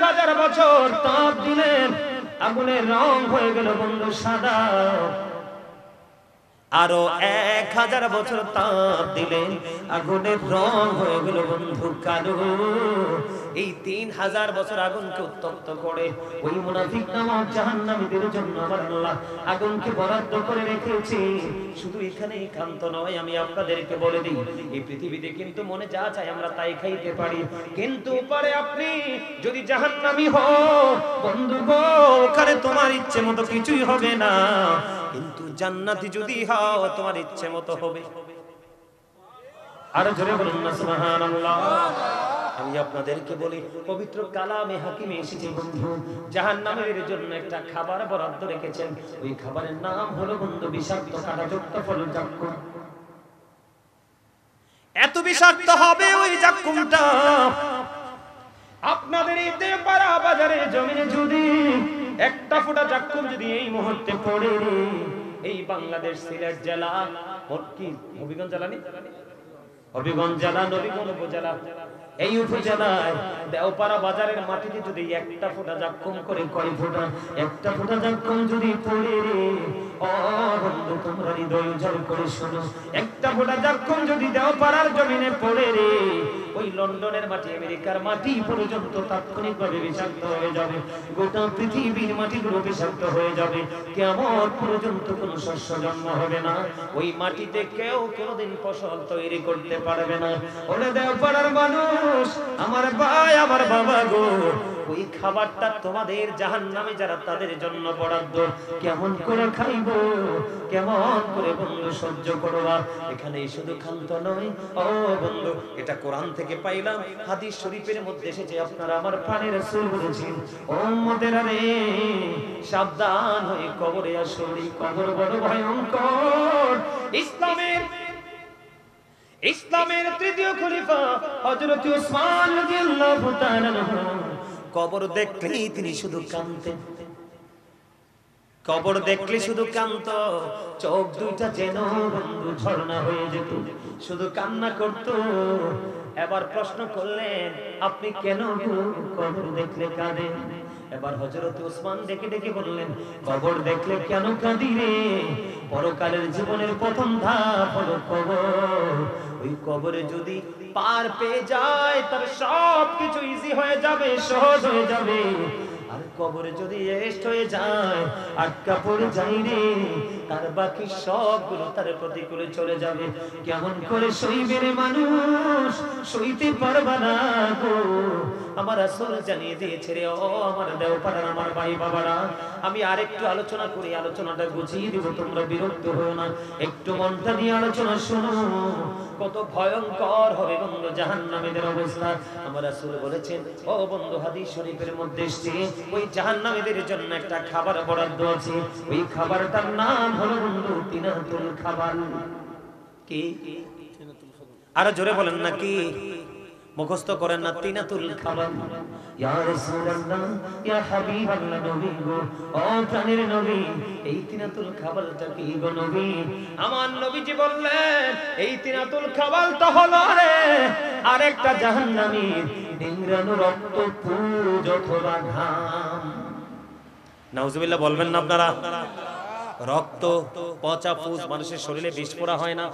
1000 বছর তাপ দিলেন, আগুনের রং হয়ে গেল বন্ধু সাদা। আরো 1000 বছর তাপ দিলেন, আগুনের রং হয়ে গেল বন্ধু কালো। এই 3000 বছর আগুনকে উত্তপ্ত করে ওই মুনাফিক নামক জাহান্নামীদের জন্য আমার আল্লাহ আগুনকে বরাদ্দ করে রেখেছে। শুধু এখানেই ক্ষান্ত নয়, আমি আপনাদেরকে বলে দিই এই পৃথিবীতে কিন্তু মনে যা চায় আমরা তাই খাইতে পারি, কিন্তু পরে আপনি যদি জাহান্নামী হও বন্ধু গো, ওখানে তোমার ইচ্ছে মতো কিছুই হবে না, কিন্তু জান্নাতি যদি হও তোমার ইচ্ছে মতো হবে। আর জোরে বলুন না সুবহানাল্লাহ। আমি আপনাদেরকে বলি পবিত্র কালামে হাকিমে এসেছে বন্ধু, জাহান্নামের জন্য একটা খাবার বরাদ্দ রেখেছেন, ওই খাবারের নাম হলো বন্ধু বিষাক্ত কাঁটাযুক্ত ফল জাক্কুম। এত বিষাক্ত হবে ওই জাক্কুমটা, আপনাদের এই দেওপাড়া বাজারে জমিনে যদি একটা ফোঁটা জাক্কুম যদি এই মুহূর্তে পড়ে, এই বাংলাদেশ সিলেট জেলা কি হবিগঞ্জ জেলা নেই, হবিগঞ্জ জেলা নবীগঞ্জ উপজেলা, এই উপজেলায় দেওপাড়া বাজারের মাটিতে যদি একটা ফোঁটা জাক্কুম করে, কয় ফোঁটা, একটা ফোঁটা জাক্কুম যদি পড়ে রে ও বন্ধু তোমরা হৃদয় উজাড় করে শোনো, একটা ফোঁটা জাক্কুম যদি দেওপাড়ার জমিনে পড়ে রে, ওই লন্ডনের মাটি আমেরিকার মাটি পর্যন্ত তাৎক্ষণিকভাবে বিষাক্ত হয়ে যাবে, গোটা পৃথিবীর মাটিগুলো বিষাক্ত হয়ে যাবে, কিয়ামত পর্যন্ত কোনো শস্য জন্ম হবে না, ওই মাটিতে কেউ কোনোদিন ফসল তৈরি করতে পারবে না। ওরে দেওপাড়ার মানুষ, আমার ভাই আমার বাবা গো, ওই খাবারটা তোমাদের জাহান্নামে যারা তাদের জন্য বরাদ্দ, কেমন করে খাইবো, কেমন করে বন্ধু সহ্য করবা। এখানে শুধু ক্ষান্ত নয় ও বন্ধু, এটা কোরআন থেকে পাইলাম, হাদিস শরীফের মধ্যে এসেছে, আপনারা আমার প্রাণের রাসূল বলেছেন ও উম্মতেরা রে সাবধান হয়ে কবরে আসো, এই কবর বড় ভয়ঙ্কর। ইসলামের তৃতীয় খলিফা হযরত ওসমান রাদিয়াল্লাহু তাআলা কবর দেখলেই তিনি শুধু কাঁদতেন, কবর দেখলে শুধু কাঁদত, চোখ দুইটা যেন বন্ধু ঝর্ণা হয়ে যেত, শুধু কান্না করত। এবার প্রশ্ন করলেন আপনি কেন কবর দেখলে কাঁদেন? এবার হযরত ওসমান ডেকে ডেকে বললেন কবর দেখলে কেন কাঁদি রে, পরকালের জীবনের প্রথম ধাপ হলো কবর, ওই কবরে যদি পার পেয়ে যায় তার সব কিছু ইজি হয়ে যাবে, সহজ হয়ে যাবে, আর কবরে যদি রেস্ট হয়ে যায় আটকা পড়ে যায় রে, তার বাকি সবগুলো তার প্রতিকূলে চলে যাবে। কেমন করে সইবে রে মানুষ, সইতে পারবা না গো। আমার রাসূল জানিয়ে দিয়েছে রে ও আমার দেওপাড়ার আমার ভাই বাবারা, আমি আরেকটু আলোচনা করি, আলোচনাটা গুছিয়ে দিব, তোমরা বিরক্ত হও না, একটু মনটা দিয়ে আলোচনা শোনো। কত ভয়ঙ্কর হবে বন্ধু জাহান্নামীদের অবস্থা। আমার রাসূল বলেছেন ও বন্ধু হাদিস শরীফের মধ্যে এসেছে ওই জাহান্নামীদের জন্য একটা খাবার বরাদ্দ আছে, ওই খাবারটার নাম হলো বন্ধু তিনাতুল খাবার। কি আরো জোরে বলেন না, কি মুখস্থ করেন না, তিনাতুল খাবার। ইয়া রাসূলুল্লাহ ইয়া হাবিবাল্লাহ, নবী গো ও প্রাণের নবী, এই তিনাতুল খাবারটা কি গো নবী? আমার নবীজি বললেন এই তিনাতুল খাবারটা হলো রে আরেকটা জাহান্নামীর নিংড়ানো রক্ত পুজ অথবা ঘাম। নাউজুবিল্লাহ বলবেন না আপনারা? রক্ত পচা পুজ মানুষের শরীরে বিষ পোড়া হয় না,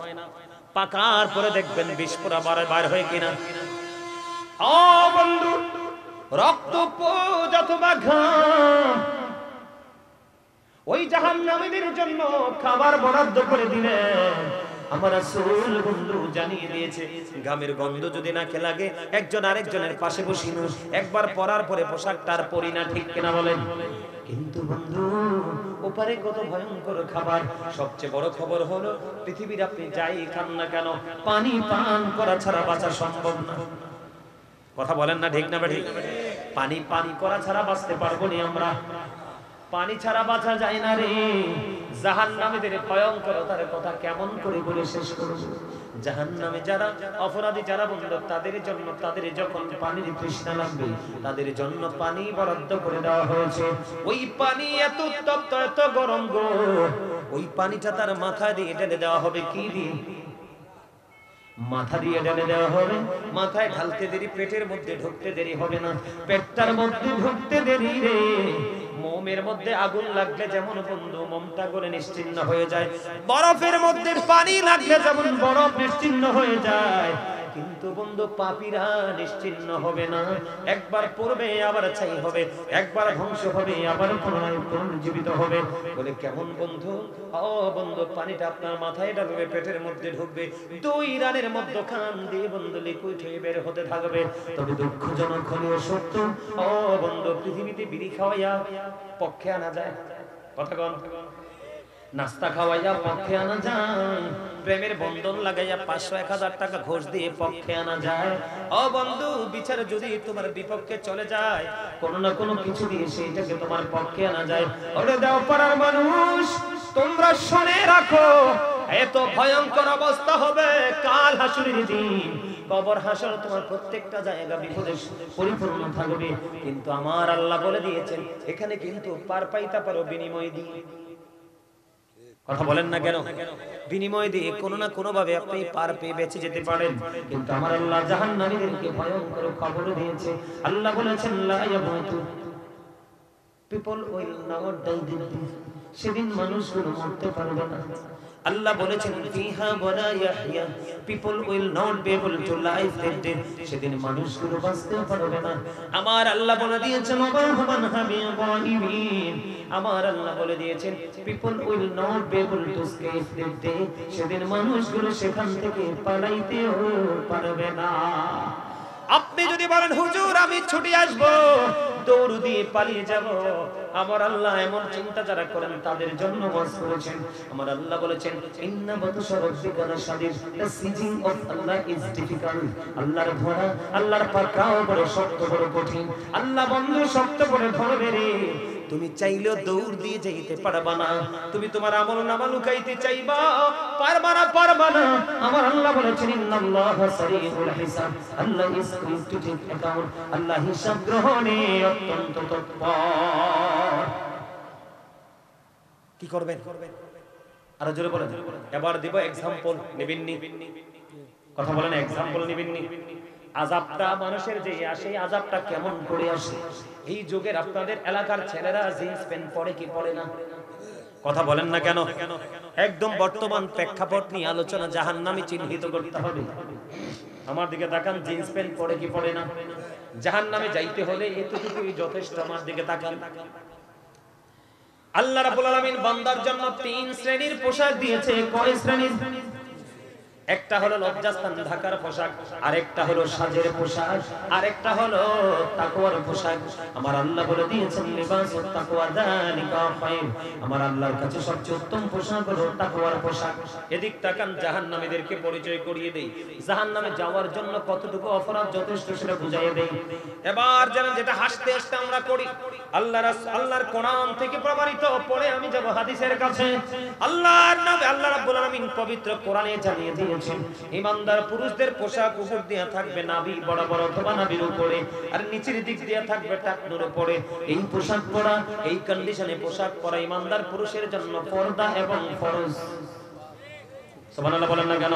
পাকার পরে দেখবেন বিষ পোড়া বার হয় কিনা। ও বন্ধু রক্ত পুজ অথবা ঘাম, ওই জাহান্নামীদের জন্য খাবার বরাদ্দ করে দিলেন। আমার রাসূল বন্ধু জানিয়ে দিয়েছে ঘামের গন্ধ যদি নাকে লাগে একজন আরেকজনের পাশে বসিনো, একবার পরার পরে পোশাকটার পরি না, ঠিক কিনা বলেন? কিন্তু বন্ধু ওপারে কত ভয়ঙ্কর খাবার। সবচেয়ে বড় খবর হলো পৃথিবীর আপনি যাই খান না কেন, পানি পান করা ছাড়া বাঁচা সম্ভব না। কথা বলেন না ঠিক না ঠিক? পানি করা ছাড়া বাঁচতে পারবো না আমরা। পানি ছাড়া বাঁচা যায় না রে। জাহান্নামীদের ভয়ঙ্করতার কথা কেমন করে বলে শেষ করব? জাহান্নামে যারা অপরাধী, যারা বন্ধু, তাদের জন্য, তাদের যখন পানির তৃষ্ণা লাগবে, তাদের জন্য পানি বরাদ্দ করে দেওয়া হয়েছে। ওই পানি এত উত্তপ্ত, এত গরম গো, ওই পানিটা তার মাথা দিয়ে ঢেলে দেওয়া হবে। কি দিয়ে? মাথা দিয়ে ঢেলে দেওয়া হবে। মাথায় ঢালতে দেরি, পেটের মধ্যে ঢুকতে দেরি হবে না। পেটটার মধ্যে ঢুকতে দেরি রে। মোমের মধ্যে আগুন লাগলে যেমন বন্ধু মোমটা গলে নিশ্চিহ্ন হয়ে যায়, বরফের মধ্যে পানি লাগলে যেমন বরফ নিশ্চিহ্ন হয়ে যায়, কিন্তু বন্ধু পাপীরা নিশ্চিহ্ন হবে না। একবার পড়বে আবার ছাই হবে, একবার ধ্বংস হবে আবার পুনরায় পুনর্জীবিত হবে। বলে কেমন বন্ধু? ও বন্ধু, পানিটা আপনার মাথায় ঢালবে, পেটের মধ্যে ঢুকবে, 2 রানের মধ্যখান দিয়ে বন্ধু লিকুইড হয়ে বের হতে থাকবে। তবে দুঃখজনক হলেও সত্য, ও বন্ধু, পৃথিবীতে বিড়ি খাওয়াইয়া পক্ষে আনা যায়। কথা কন। নাস্তা খাওয়াইয়া পক্ষে আনা যায়, প্রেমের বন্ধন লাগাইয়া 500-1000 টাকা ঘুষ দিয়ে পক্ষে আনা যায়। ও বন্ধু, বিচার যদি তোমার বিপক্ষে চলে যায়, কোন না কোনো কিছু দিয়ে সেইটাকে তোমার পক্ষে আনা যায়। ওরে দাও পাড়ার মানুষ, তোমরা শুনে রাখো, এত ভয়ঙ্কর অবস্থা হবে কাল হাসুরের দিন। কবর হাসর তোমার প্রত্যেকটা জায়গা বিপদে পরিপূর্ণ থাকবে, কিন্তু আমার আল্লাহ বলে দিয়েছেন এখানে কিন্তু পার পাইতে পারো বিনিময় দিয়ে। কথা বলেন না কেন? বিনিময় দিয়ে কোনো না কোনো ভাবে আপনি পার পেয়ে বেঁচে যেতে পারেন। কিন্তু আমার আল্লাহ জাহান্নামীদেরকে ভয়ঙ্কর খবর দিয়েছে। আল্লাহ বলেছেন লা ইয়ামুতু, people will not die this, সেদিন মানুষগুলো মরতে পারবে না। আল্লাহ বলেছেন ফিহা ওয়ালা ইয়াহইয়া, people will not be able to live that day, সেদিন মানুষগুলো বাঁচতে পারবে না। আমার আল্লাহ বলে দিয়েছেন ওয়ামান হাবিয়া গায়িবিন, আমার আল্লাহ বলে দিয়েছেন people will not be able to escape that day, সেদিন মানুষগুলো সেখান থেকে পালাইতেও পারবে না। আপনি যদি বলেন হুজুর আমি ছুটি আসব, দৌড় দিয়ে পালিয়ে যাব, আমার আল্লাহ এমন চিন্তা যারা করেন তাদের জন্য ওয়াজ করেছেন। আমার আল্লাহ বলেছেন ইন্না বাতশা রাব্বিকা লাশাদীদ, the seizing of Allah is difficult. আল্লাহর ধরা, আল্লাহর পাকড়াও বড় শক্ত, বড় কঠিন। আল্লাহ বন্ধু শক্ত করে ধরবে রে, তুমি চাইলেও দৌড় দিয়ে যাইতে পারবা না। তুমি তোমার আমলনামা লুকাইতে চাইবা, পারবা না, পারবা না। আমার আল্লাহ বলেছেন ইন্নাল্লাহা সারিউল হিসাব, Allah is going to take account, আল্লাহ হিসাব গ্রহণে অত্যন্ত তৎপর। কি করবেন? আরো জোরে বলেন। এবার দিব एग्जांपल, নেবেননি? কথা বলেন, एग्जांपल নেবেননি? আযাবটা মানুষের যে আসে, আযাবটা কেমন করে আসে? এই যুগের আপনাদের এলাকার ছেলেরা জিন্স প্যান্ট পরে কি পরে না? কথা বলেন না কেন? একদম বর্তমান প্রেক্ষাপট নিয়ে আলোচনা, জাহান্নামী চিহ্নিত করতে হবে। আমার দিকে তাকান, জিন্স প্যান্ট পরে কি পরে না? জাহান্নামে যাইতে হলে এতটুকুই যথেষ্ট। আমার দিকে তাকান। আল্লাহ রাব্বুল আলামিন বান্দার জন্য 3 শ্রেণীর পোশাক দিয়েছে। কয় শ্রেণীর? একটা হলো লজ্জাস্থান ঢাকার পোশাক, আরেকটা হলো সাজের পোশাক, আরেকটা হলো তাকওয়ার পোশাক। আমার আল্লাহ বলে দিয়েছেন লিবাসুত তাকওয়া যালিকা খায়র, আমার আল্লাহর কাছে সবচেয়ে উত্তম পোশাক হলো তাকওয়ার পোশাক। এদিক তাকান, জাহান্নামীদেরকে পরিচয় করিয়ে দেই। জাহান্নামে যাওয়ার জন্য কতটুকু অপরাধ যথেষ্ট সেটা বুঝাইয়ে দেই। এবার যেটা হাসতে হাসতে আমরা করি, আল্লাহর কোরআন থেকে প্রমাণিত পড়ে আমি যাব হাদিসের কাছে। আল্লাহর নবী আল্লাহ রাব্বুল আলামিন পবিত্র কোরআনে জানিয়ে দিয়েছেন ঈমানদার পুরুষদের পোশাক উপর দিয়ে থাকবে নাভি বরাবর অথবা নাভির উপরে, আর নিচের দিক দিয়ে থাকবে টাকনুর উপরে। এই পোশাক পরা, এই কন্ডিশনে পোশাক পরা ঈমানদার পুরুষের জন্য পর্দা এবং ফরজ। সুবহানাল্লাহ বলেন না কেন?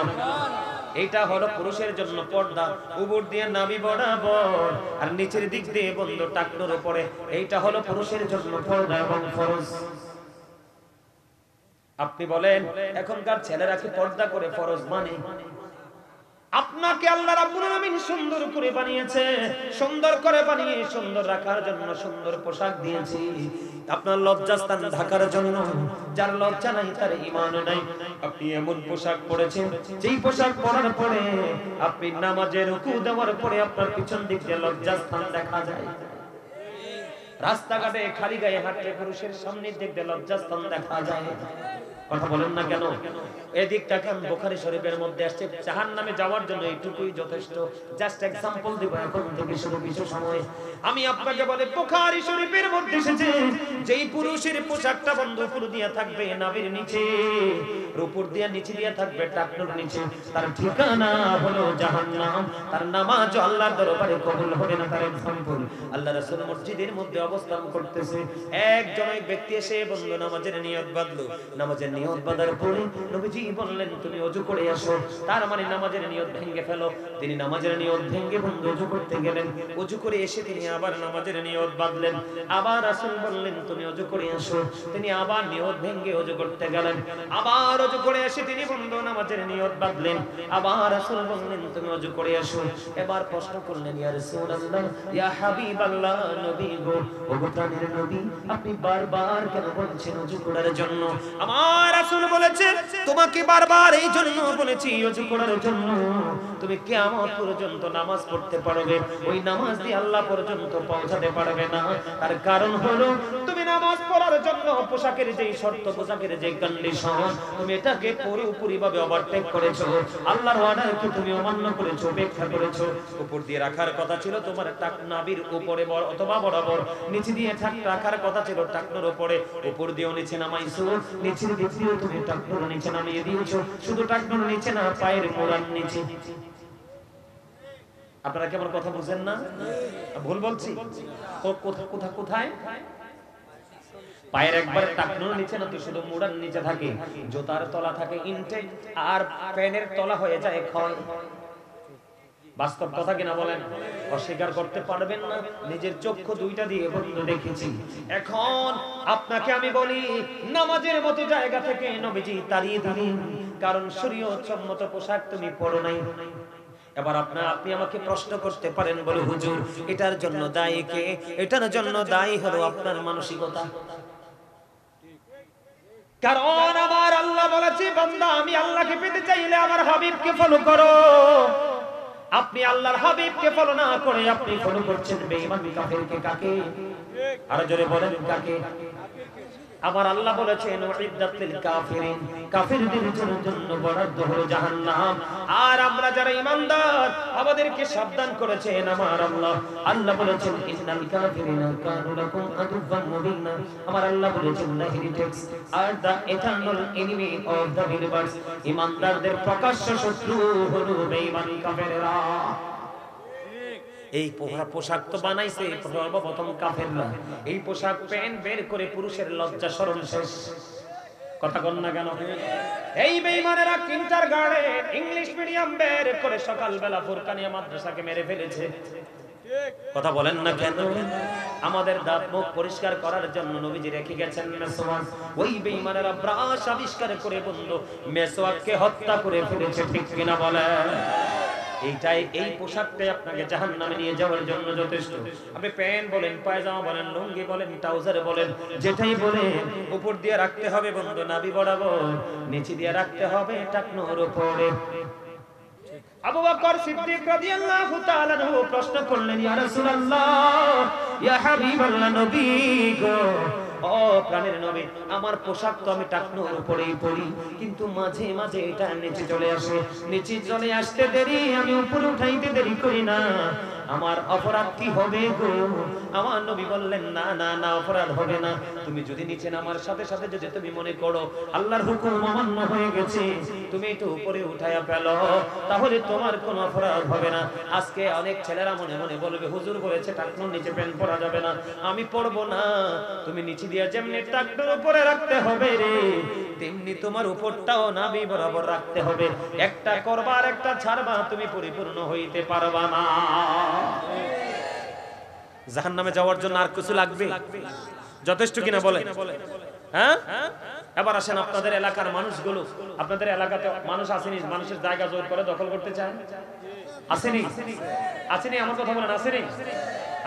এইটা হলো পুরুষের জন্য পর্দা, উপর দিয়ে নাভি বরাবর আর নিচের দিক দিয়ে বন্ধ টাকনুর উপরে। এইটা হলো পুরুষের জন্য পর্দা এবং ফরজ। আপনি বলেন এখনকার ছেলেরা কি পর্দা করে ফরজ মানে? আপনাকে আল্লাহ রাব্বুল আলামিন সুন্দর করে বানিয়েছে, সুন্দর করে বানিয়ে সুন্দর রাখার জন্য সুন্দর পোশাক দিয়েছি। আপনার লজ্জাস্থান ঢাকার জন্য, যার লজ্জা নাই তার ঈমান নাই। আপনি এমন পোশাক পরেছেন, যেই পোশাক পরার পরে আপনি নামাজে রুকু দেওয়ার পরে আপনার পিছন দিক দিয়ে লজ্জাস্থান দেখা যায়। রাস্তাঘাটে খালি গায়ে হাঁটলে পুরুষের সামনে দেখতে লজ্জাস্থান দেখা যায়। কথা বলেন না কেন? এদিকটা কেন বুখারী শরীফের মধ্যে আসছে জাহান্নামে যাওয়ার জন্য এইটুকুই যথেষ্ট। জাস্ট এক্সাম্পল দিব এখন থেকে শুরু কিছু সময়। আমি আপনাকে বলে বুখারী শরীফের মধ্যে এসেছে যেই পুরুষের পোশাকটা বন্ধ উপর দিয়া থাকবে নাভির নিচে, উপর দিয়া নিচে দিয়া থাকবে টাকনুর নিচে, তার ঠিকানা হলো জাহান্নাম। তার নামাজ আল্লাহর দরবারে কবুল হবে না। তার এক্সাম্পল আল্লাহ রাসূল মসজিদের মধ্যে অবস্থান করতেছে, একজন ব্যক্তি এসে বন্ধ নামাজের নিয়ত বাঁধলো। নামাজের নিয়ত বাঁধার পরে নবীজি বললেন তুমি ওযু করে আসো। তার মানে নামাজের নিয়ত ভেঙে ফেলো। তিনি নামাজের নিয়ত ভেঙে বন্ধ ওযু করতে গেলেন। ওযু করে এসে তিনি আবার নামাজের নিয়ত বাঁধলেন। আবার রাসূল বললেন তুমি ওযু করে আসো। তিনি আবার নিয়ত ভেঙে ওযু করতে গেলেন। আবার ওযু করে এসে তিনি বন্ধ নামাজের নিয়ত বাঁধলেন। আবার রাসূল বললেন তুমি ওযু করে আসো। এবার প্রশ্ন করলেন ইয়া রাসূলুল্লাহ, ইয়া হাবিবাল্লাহ, নবী গো, ওগো প্রাণের নবী, আপনি বারবার কেন বলছেন ওযু করার জন্য? আমার রাসূল বলেছে তোমাকে বারবার এই জন্য বলেছি ওযু করার জন্য তুমি কিয়ামত পর্যন্ত নামাজ পড়তে পারবে, ওই নামাজ দিয়ে আল্লাহ পর্যন্ত পৌঁছাতে পারবে না। তার কারণ হলো তুমি নামাজ পড়ার জন্য পোশাকের যেই শর্ত, পোশাকের যেই কন্ডিশন, তুমি এটাকে পুরোপুরি ভাবে ওভারটেক করেছো। আল্লাহর অর্ডারকে তুমি অমান্য করেছো, উপেক্ষা করেছো। উপর দিয়ে রাখার কথা ছিল তোমার টাক নাভির উপরে অথবা বরাবর, নিচে দিয়ে রাখার কথা ছিল টাকনোর উপরে, উপর দিয়েও নিচে নামাইছো, নিচের দিক দিয়েও তুমি টাকনোর নিচে নামিয়ে দিয়েছো। শুধু টাকনোর নিচে না, পায়ের মোড়ার নিচে। আপনারা কি আমার কথা বুঝেন না? ভুল বলছি? কোথায়? পায়ের একবার টাকনোর নিচে না, তো শুধু মোড়ার নিচে থাকে। জুতার তলা থাকে ইনটেক, আর প্যানের তলা হয়ে যায় ক্ষয়। বাস্তব কথা কিনা বলেন? অস্বীকার করতে পারবেন না। নিজের চক্ষু দুইটা দিয়ে বন্ধু দেখেছি। এখন আপনাকে আমি বলি নামাজের মতো জায়গা থেকে নবীজি তাড়িয়ে দিলেন, কারণ শরীয়ত সম্মত পোশাক তুমি পরো নাই। এবার আপনি আমাকে প্রশ্ন করতে পারেন, বলে হুজুর এটার জন্য দায়ী কে? এটার জন্য দায়ী হলো আপনার মানসিকতা। কারণ আমার আল্লাহ বলেছে বান্দা আমি আল্লাহকে পেতে চাইলে আমার হাবিবকে ফলো করো। আপনি আল্লাহর হাবিবকে ফলো না করে আপনি ফলো করছেন বেঈমান কাফেরকে। কাকে? আর জোরে বলেন কাকে? আবার আল্লাহ বলেছেন উইদ্দাতিল কাফিরিন, কাফিরদের জন্য বরাদ্দ হলো জাহান্নাম। আর আমরা যারা ঈমানদার আমাদেরকে সাবধান করেছেন আমার আল্লাহ। আল্লাহ বলেছেন ইন্নাল কাফিরিনা কানু লাকুম আদুওয়ান মুবিনা। আমার আল্লাহ বলেছেন the heretics are the eternal enemy of the believers. ঈমানদারদের প্রকাশ্য শত্রু হলো বেঈমান কাফেররা। এই পোশাক তো বানাইছে সর্বপ্রথম কাফেররা। এই পোশাক প্যান্ট বের করে পুরুষের লজ্জা শরম শেষ। কথা বল না কেন? এই বেঈমানেরা কিন্ডারগার্টেন ইংলিশ মিডিয়াম বের করে সকালবেলা ফুরকানিয়া মাদ্রাসাকে মেরে ফেলেছে। কথা বলেন না কেন? আমাদের দাঁত মুখ পরিষ্কার করার জন্য নবীজি রেখে গেছেন মেসওয়াক। ওই বেঈমানেরা ব্রাশ আবিষ্কার করে বন্ধু মেসওয়াককে হত্যা করে ফেলেছে। ঠিক কিনা বলেন? এই পোশাকটাই আপনাকে জাহান্নামে নিয়ে যাওয়ার জন্য যথেষ্ট। আপনি প্যান্ট বলেন, পায়জামা বলেন, লুঙ্গি বলেন, ট্রাউজার বলেন, যেটাই বলেন উপর দিয়ে রাখতে হবে বন্ধু নাভি বরাবর, নিচে দিয়ে রাখতে হবে টাকনোর উপরে। আবু বকর সিদ্দিক রাদিয়াল্লাহু তাআলা আনহু প্রশ্ন করলেন, ইয়া রাসূলুল্লাহ, ইয়া হাবিবাল্লাহ, নবী গো, ও প্রাণের নবী, আমার পোশাক তো আমি টাকনোর উপরেই পরি, কিন্তু মাঝে মাঝে এটা নিচে চলে আসে। নিচে চলে আসতে দেরি, আমি উপরে উঠাইতে দেরি করি না, আমার অপরাধ কি হবে গো? আমার নবী বললেন, না না না, অপরাধ হবে না। তুমি যদি নিচে নামার সাথে সাথে যদি তুমি মনে করো আল্লাহর হুকুম অমান্য হয়ে গেছে, তুমি একটু উপরে উঠাইয়া ফেলো, তাহলে তোমার কোনো অপরাধ হবে না। আজকে অনেক ছেলেরা মনে মনে বলবে হুজুর বলেছে টাকনোর নিচে প্যান্ট পরা যাবে না, আমি পরবো না। তুমি নিচে দিয়ে যেমনি টাকনোর উপরে রাখতে হবে রে, তেমনি তোমার উপরটাও নাভি বরাবর রাখতে হবে। একটা করবা আর একটা ছাড়বা, তুমি পরিপূর্ণ হইতে পারবা না। জাহান্নামে যাওয়ার জন্য আর কিছু লাগবে? যথেষ্ট কিনা বলেন? হ্যাঁ? এবার আসেন আপনাদের এলাকার মানুষগুলো, আপনাদের এলাকাতে মানুষ আসেনি, মানুষের জায়গা জোর করে দখল করতে চায়? আসেনি? আসেনি? আমার কথা বলেন, আসেনি?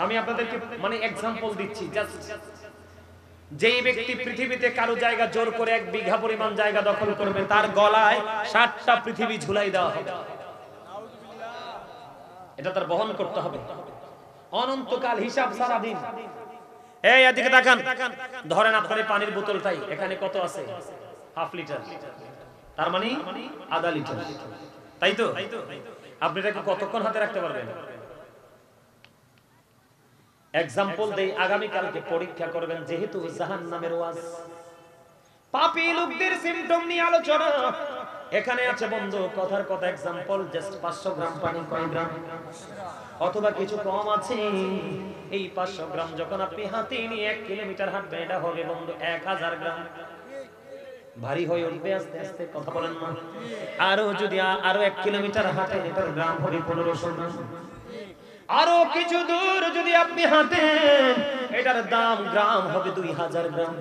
আমি আপনাদেরকে মানে এক্সাম্পল দিচ্ছি। যেই ব্যক্তি পৃথিবীতে কারো জায়গা জোর করে 1 বিঘা পরিমাণ জায়গা দখল করবে, তার গলায় 60টা পৃথিবী ঝুলাই দেওয়া হবে। এটা তার বহন করতে হবে অনন্তকাল, হিসাব সারাদিন। এই এদিকে তাকান, ধরেন আপনার এই পানির বোতলটাই এখানে কত আছে, হাফ লিটার, তার মানে আধা লিটার, তাই তো? আপনি এটাকে কতক্ষণ হাতে রাখতে পারবেন? এক্সাম্পল দেই, আগামী কালকে পরীক্ষা করবেন, যেহেতু জাহান্নামের ওয়াজ, পাপী লোকদের সিম্পটম নিয়ে আলোচনা এখানে আছে বন্ধু। কথার কথা এক্সাম্পল, জাস্ট 500 গ্রাম পানি কয় গ্রাম? অথবা কিছু কম আছে। এই 500 গ্রাম যখন আপনি হাতে নিয়ে 1 কিলোমিটার হাঁটবেন, এটা হবে বন্ধু 1000 গ্রাম। ভারী হয়ে উঠবে আস্তে আস্তে, কথা বলেন না? আরো যদি আরো 1 কিলোমিটার হাঁটেন, এটার গ্রাম হবে 1500 গ্রাম। আরো কিছু দূর যদি আপনি হাঁটেন, এটার দাম গ্রাম হবে 2000 গ্রাম।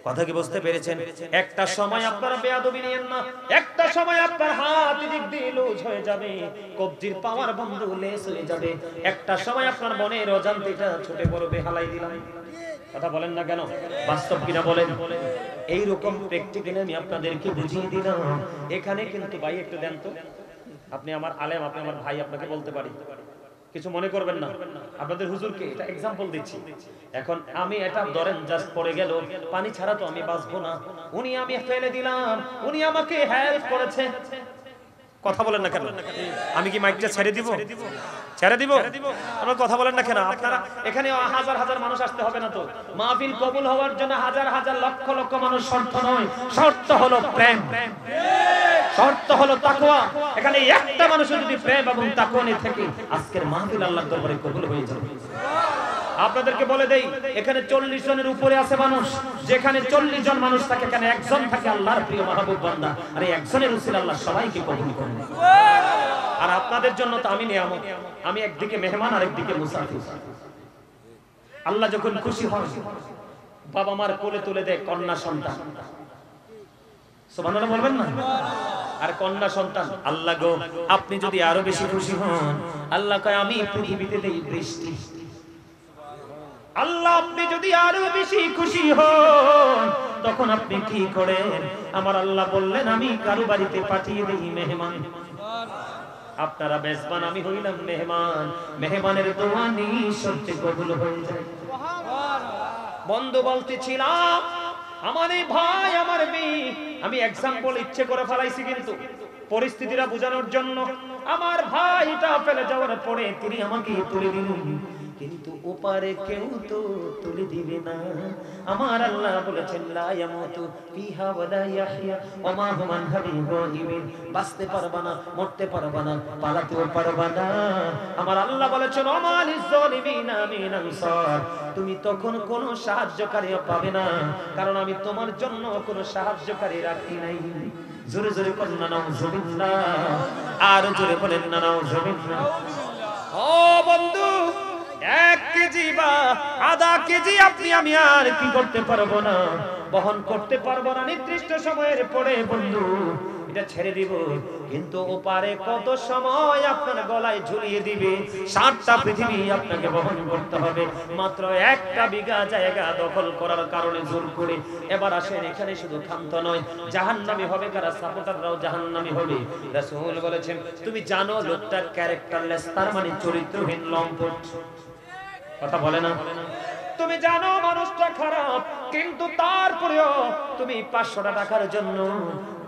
কথা কি বুঝতে পেরেছেন? একটা সময় আপনারা বেয়াদবি নিয়েন না, একটা সময় আপনার হাত দিক দিয়ে লুজ হয়ে যাবে, কবজির পাওয়ার বন্ধু লেস হয়ে যাবে, একটা সময় আপনার মনের অজান্তেটা ছুটে পড়বে, হালাই দিলাম। কথা বলেন না কেন? বাস্তব কিনা বলেন? এইরকম প্র্যাকটিক্যালি আমি আপনাদেরকে বুঝিয়ে দিলাম। এখানে কিন্তু ভাই একটু দেন তো, আপনি আমার আলেম, আপনি আমার ভাই, আপনাকে বলতে পারি, কিছু মনে করবেন না। আপনাদের হুজুরকে এটা एग्जांपल দিচ্ছি। এখন আমি এটা ধরেন জাস্ট পড়ে গেল, পানি ছাড়া তো আমি বাঁচবো না, উনি আমি ফেলে দিলাম, উনি আমাকে হেল্প করেছে। কথা বলেন না কেন? আমি কি মাইকটা ছেড়ে দিব? ছেড়ে দিব? আপনারা কথা বলেন না কেন? আপনারা এখানে হাজার হাজার মানুষ আসতে হবে না তো? মাহফিল কবুল হওয়ার জন্য হাজার হাজার লক্ষ লক্ষ মানুষ শর্ত নয়, শর্ত হলো প্রেম, শর্ত হলো তাকওয়া। এখানে একটা মানুষ যদি প্রেম এবং তাকওয়া নিয়ে থাকে, আজকের মাহফিল আল্লাহর দরবারে কবুল হয়ে যাবে। আপনাদেরকে বলে দেই, এখানে 40 জনের উপরে আছে মানুষ। যেখানে 40 জন মানুষ থাকে, এখানে একজন থাকে আল্লাহর প্রিয় মাহবুব বান্দা। আর এই একজনের উসিলা আল্লাহ সবাইকে কবুল করেন। আর আপনাদের জন্য তো আমি নিয়ামত, আমি একদিকে মেহমান আর একদিকে মুসাফির। আল্লাহ যখন খুশি হন, বাবা মার কোলে তুলে দেয় কন্যা সন্তান, সুবহানাল্লাহ বলবেন না? আর কন্যা সন্তান, আল্লাহ গো আপনি যদি আরো বেশি খুশি হন, আল্লাহ কয় আমি পৃথিবীতে দেই বৃষ্টি। আল্লাহ আপনি যদি আরো বেশি খুশি হন, তখন আপনি কি করেন? আমার আল্লাহ বললেন আমি কারো বাড়িতে পাঠিয়ে দেই মেহমান। আপনারা মেজবান, আমি হইলাম মেহমান। মেহমানের দোয়া নিঃশর্তে কবুল হয়ে যায়। বন্ধু বলতেছিলাম, আমার এই ভাই, আমার মেয়ে, আমি এক্সাম্পল ইচ্ছে করে ফেলাইছি কিন্তু পরিস্থিতিটা বোঝানোর জন্য। আমার ভাইটা ফেলে যাওয়ার পরে তিনি আমাকে তুলে দিলেন, কিন্তু ওপারে কেউ তো তুলে দিবে না। আমার আল্লাহ বলেছেন লা ইয়ামুতু ফিহা ওয়ালা ইয়াহইয়া ওয়া মা হুম আনহা বিগাইবিন। বাঁচতে পারবা না, মরতে পারবা না, পালাতেও পারবা না। আমার আল্লাহ বলেছেন ওয়া মা লিয-যালিমিনা মিন আনসার। তুমি তখন কোনো সাহায্যকারীও পাবে না, কারণ আমি তোমার জন্য কোনো সাহায্যকারী রাখি নাই। জোরে জোরে বলেন না নাউযুবিল্লাহ, আর জোরে বলেন না নাউযুবিল্লাহ। ও বন্ধু, 1 কেজি বা আধা কেজি আপনি আমি আর কি করতে পারবো না, বহন করতে পারবো না। নির্দিষ্ট সময়ের পরে বন্ধু এটা ছেড়ে দিব, কিন্তু ওপারে কত সময় আপনার গলায় ঝুলিয়ে দিবে। 7টা পৃথিবী আপনাকে বহন করতে হবে মাত্র 1টা বিঘা জায়গা দখল করার কারণে জোর করে। এবার আসেন, এখানে শুধু ক্ষান্ত নয়, জাহান্নামী হবে কারা? সাপোর্টাররাও জাহান্নামী হবে। রাসূল বলেছেন তুমি জানো লোকটা ক্যারেক্টারলেস, তার মানে চরিত্রহীন, লম্পট। কথা বলে না? তুমি জানো মানুষটা খারাপ, কিন্তু তারপরেও তুমি 500 টাকার জন্য,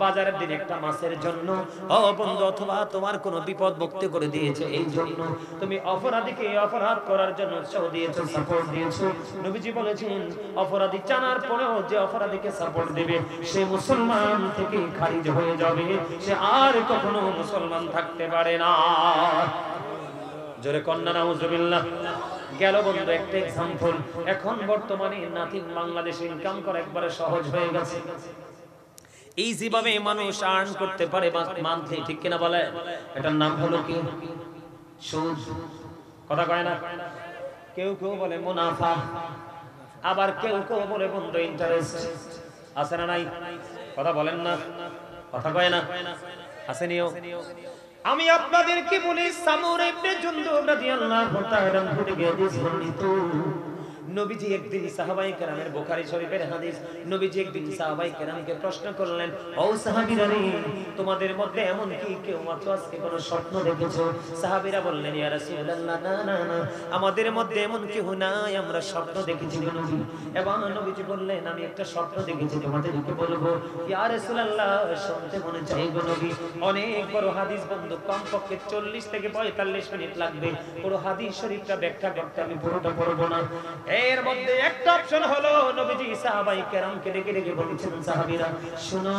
বাজারের দিন একটা মাছের জন্য, ও বন্ধু, অথবা তোমার কোনো বিপদ মুক্তি করে দিয়েছে এই জন্য তুমি অপরাধীকে অপরাধ করার জন্য উৎসাহ দিয়েছো, সাপোর্ট দিয়েছো। নবীজি বলেছেন অপরাধী জানার পরেও যে অপরাধীকে সাপোর্ট দেবে, সে মুসলমান থেকে খারিজ হয়ে যাবে, সে আর কখনো মুসলমান থাকতে পারে না। জোরে কন্যা নাউযুবিল্লাহ। গেল বন্ধু একটা एग्जांपल। এখন বর্তমানে নাথিং বাংলাদেশে ইনকাম করা একবারে সহজ হয়ে গেছে। ইজি ভাবে মানুষ আর্ন করতে পারে মান্থলি, ঠিক কিনা বলে? এটার নাম হলো কি? সুদ। কথা কয় না? কেউ কেউ বলে মুনাফা, আবার কেউ কেউ বলে বন্ধু ইন্টারেস্ট। আছে না নাই? কথা বলেন না, কথা কয় না? আসেনিও। আমি আপনাদেরকে বলি সামুর ইবনে জুনদুব রাদিয়াল্লাহু তাআলা থেকে হাদিস বর্ণিত। নবীজি একদিন সাহাবায়ে কেরামের, বুখারী শরীফের হাদিস, নবীজি একদিন সাহাবায়ে কেরামকে প্রশ্ন করলেন, ও সাহাবীরা রে, তোমাদের মধ্যে এমন কি কেউ মাত্র আজকে কোনো স্বপ্ন দেখেছো? সাহাবীরা বললেন, ইয়া রাসূলুল্লাহ, না না না, আমাদের মধ্যে এমন কেউ নাই, আমরা স্বপ্ন দেখেছি গো নবী। এবং নবীজি বললেন, আমি একটা স্বপ্ন দেখেছি, তোমাদেরকে বলবো। ইয়া রাসূলুল্লাহ, শুনতে মনে চাই গো নবী। অনেক বড় হাদিস বন্ধু, কমপক্ষে 40 থেকে 45 মিনিট লাগবে পুরো হাদিস শরীফটা ব্যাখ্যা করতে, আমি পুরোটা পড়বো না। এর মধ্যে একটা অপশন হলো, নবীজি সাহাবায়ে কেরামকে ডেকে ডেকে বলেছেন, সাহাবীরা শুনো,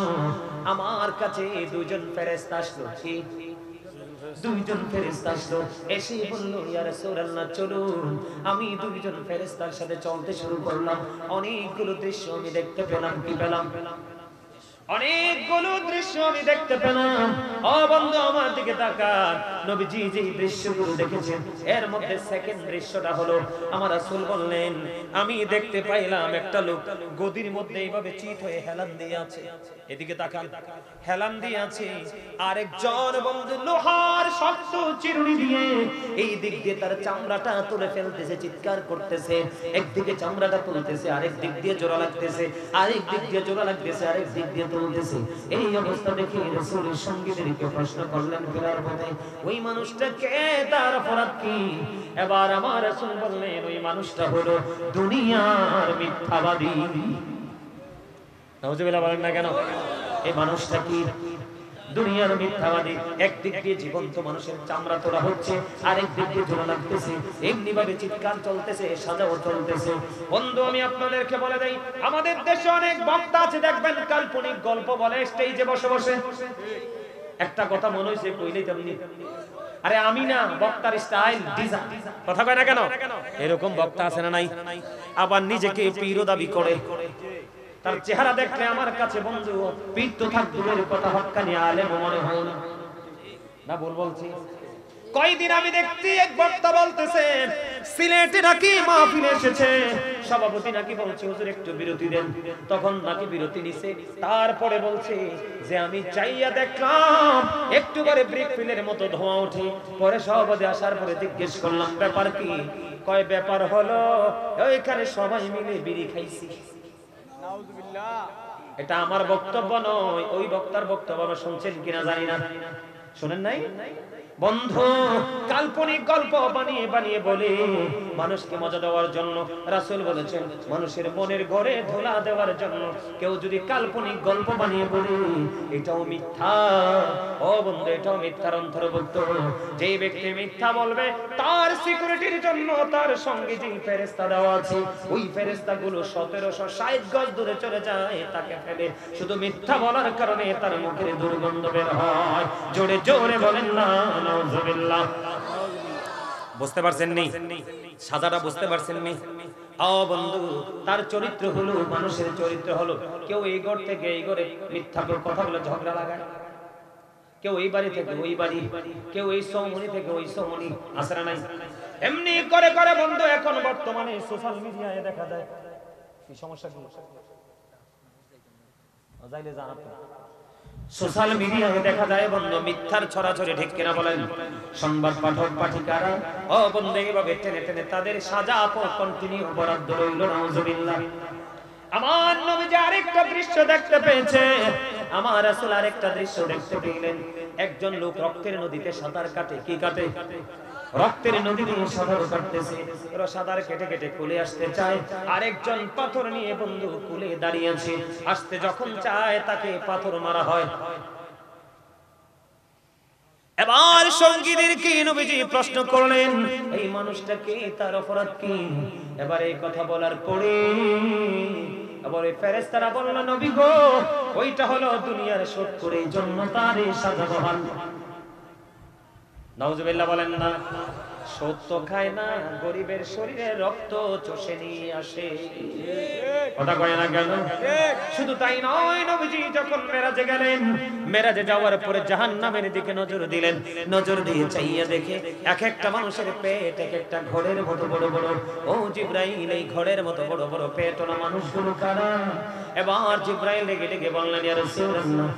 আমার কাছে দুইজন ফেরেশতা আসলো। কি? দুইজন ফেরেশতা আসলো, এসে বলল, ইয়া রাসূলুল্লাহ, চলুন। আমি দুইজন ফেরেশতার সাথে চলতে শুরু করলাম। অনেকগুলো দৃশ্য আমি দেখতে পেলাম। কি পেলাম? অনেকগুলো দৃশ্য আমি দেখতে পেলাম। ও বন্ধু, আমার দিকে তাকান। নবীজি যে দৃশ্যগুলো দেখেছেন, এর মধ্যে সেকেন্ড দৃশ্যটা হলো, আমার রাসূল বললেন, আমি দেখতে পাইলাম একটা লোক গদির মধ্যে এইভাবে চিত হয়ে হেলান দিয়ে আছে। এদিকে তাকান, হেলান দিয়ে আছে। আরেকজন বন্ধু লোহার শক্ত চিরুনি দিয়ে এই দিক দিয়ে তার চামড়াটা তুলে ফেলতেছে, চিৎকার করতেছে। একদিকে চামড়াটা তুলতেছে, আরেক দিক দিয়ে জোড়া লাগতেছে, আরেক দিক দিয়ে জোড়া লাগতেছে, আরেক দিক দিয়ে তুলতেছে। এই অবস্থা দেখে রাসূলের সঙ্গীদেরকে প্রশ্ন করলেন ফেরার পথে, ওই মানুষটা কে, তার অপরাধ কি? এবার আমার রাসূল বললেন, ওই মানুষটা হলো দুনিয়ার মিথ্যাবাদী। নাউজুবিল্লাহ বলেন না কেন? এই মানুষটা কি? দুনিয়ার মিথ্যাবাদী। একদিক দিয়ে জীবন্ত মানুষের চামড়া তোলা হচ্ছে, আরেক দিক দিয়ে জোড়া লাগতেছে, এমনি ভাবে চিৎকার চলতেছে, সাজাও চলতেছে। বন্ধু, আমি আপনাদেরকে বলে দেই, আমাদের দেশে অনেক বক্তা আছে, দেখবেন কাল্পনিক গল্প বলে স্টেজে বসে বসে। একটা কথা মনে হইছে কইলেই তেমনি, আরে আমি না, বক্তার স্টাইল ডিজাইন, কথা কয় না কেন? এরকম বক্তা আছে না নাই? আবার নিজেকে পীর দাবি করে। তার চেহারা দেখলে আমার কাছে বন্ধু পীর তো থাক দূরের কথা, হক্কানি আলেম মনে হয় না। না ভুল বলছি? কয়দিন আমি দেখছি এক বক্তা বলতেছে, সিলেটে নাকি মাহফিলে এসেছে, সভাপতি নাকি বলছে, হুজুর একটু বিরতি দেন। তখন নাকি বিরতি নিছে, তারপরে বলছে যে আমি চাইয়া দেখলাম একটু করে ব্রেক ফিলের মতো ধোঁয়া ওঠে। পরে সভাপতি আসার পরে জিজ্ঞেস করলাম, ব্যাপার কি? কয় ব্যাপার হলো ওইখানে সবাই মিলে বিড়ি খাইছি। এটা আমার বক্তব্য নয়, ওই বক্তার বক্তব্য। আমরা শুনছেন কিনা জানি না, শুনেন নাই? বন্ধু, কাল্পনিক গল্প বানিয়ে বানিয়ে বলে মানুষকে মজা দেওয়ার জন্য। রাসূল বলেছেন, মানুষের মনের ঘরে ধোলা দেওয়ার জন্য কেউ যদি কাল্পনিক গল্প বানিয়ে বলে, এটাও মিথ্যা। ও বন্ধু, এটাও মিথ্যার অন্তর্ভুক্ত। যে ব্যক্তি মিথ্যা বলবে, তার সিকিউরিটির জন্য তার সঙ্গে যে ফেরেশতা দেওয়া আছে, ওই ফেরেশতাগুলো 1760 গজ দূরে চলে যায়, তাকে ফেলে। শুধু মিথ্যা বলার কারণে তার মুখের দুর্গন্ধ বের হয়। জোরে জোরে বলেন না নাউজুবিল্লাহ। বুঝতে পারছেন নি সাজাটা? বুঝতে পারছেন নি? ও বন্ধু, তার চরিত্র হলো, মানুষের চরিত্র হলো, কেউ এই ঘর থেকে এই ঘরে মিথ্যা কথা বলে ঝগড়া লাগায়, কেউ এই বাড়ি থেকে ওই বাড়ি, কেউ এই সমনি থেকে ওই সমনি, আসরা নাই? এমনি করে করে বন্ধু এখন বর্তমানে সোশ্যাল মিডিয়ায় দেখা যায়। কি সমস্যা? কি যাইলে জানাতে সোশ্যাল মিডিয়ায় দেখা যায় বন্ধু মিথ্যার ছড়াছড়ি, ঠিক কিনা বলেন? সংবাদ পাঠক পাঠিকারা ও বন্ধু এইভাবে টেনে টেনে তাদের সাজা কন্টিনিউ বরাদ্দ রইল। নাউজুবিল্লাহ। আমার নবীজি আরেকটা দৃশ্য দেখতে পেয়েছে, আমার রাসূল আরেকটা দৃশ্য দেখতে পেলেন। একজন লোক রক্তের নদীতে সাঁতার কাটে। কি কাটে? রক্তের নদীতে সাঁতার কাটতেছে। ওরা সাঁতার কেটে কেটে কুলে আসতে চায়, আরেকজন পাথর নিয়ে বন্ধু কুলে দাঁড়িয়ে আছে। আসতে যখন চায় তাকে পাথর মারা হয়। এবার সঙ্গীদেরকে নবীজি প্রশ্ন করলেন, এই মানুষটাকে, তার অপরাধ কি? এবার এই কথা বলার পরে আবার এই ফেরেশতারা বলল, নবী গো, ওইটা হলো দুনিয়ার শোধ করে এই জন্য তার এই সাজা বহাল। নাউজুবিল্লাহ বলেন না? সত্য খায় না, গরিবের শরীরে রক্ত চষে নিয়ে আসে। কথা কয় না কেন? শুধু তাই নয়, নবীজি যখন মেরাজে গেলেন, মেরাজে যাওয়ার পরে জাহান্নামের দিকে নজর দিলেন। নজর দিয়ে চাইয়া দেখে এক একটা মানুষের পেট এক একটা ঘোড়ের মতো বড় বড়। ও জিবরাইল, এই ঘোড়ের মতো বড় বড় পেট ওলা মানুষগুলো কারা? এবার জিবরাইল লেগে লেগে বললেন, ইয়া রাসূলুল্লাহ,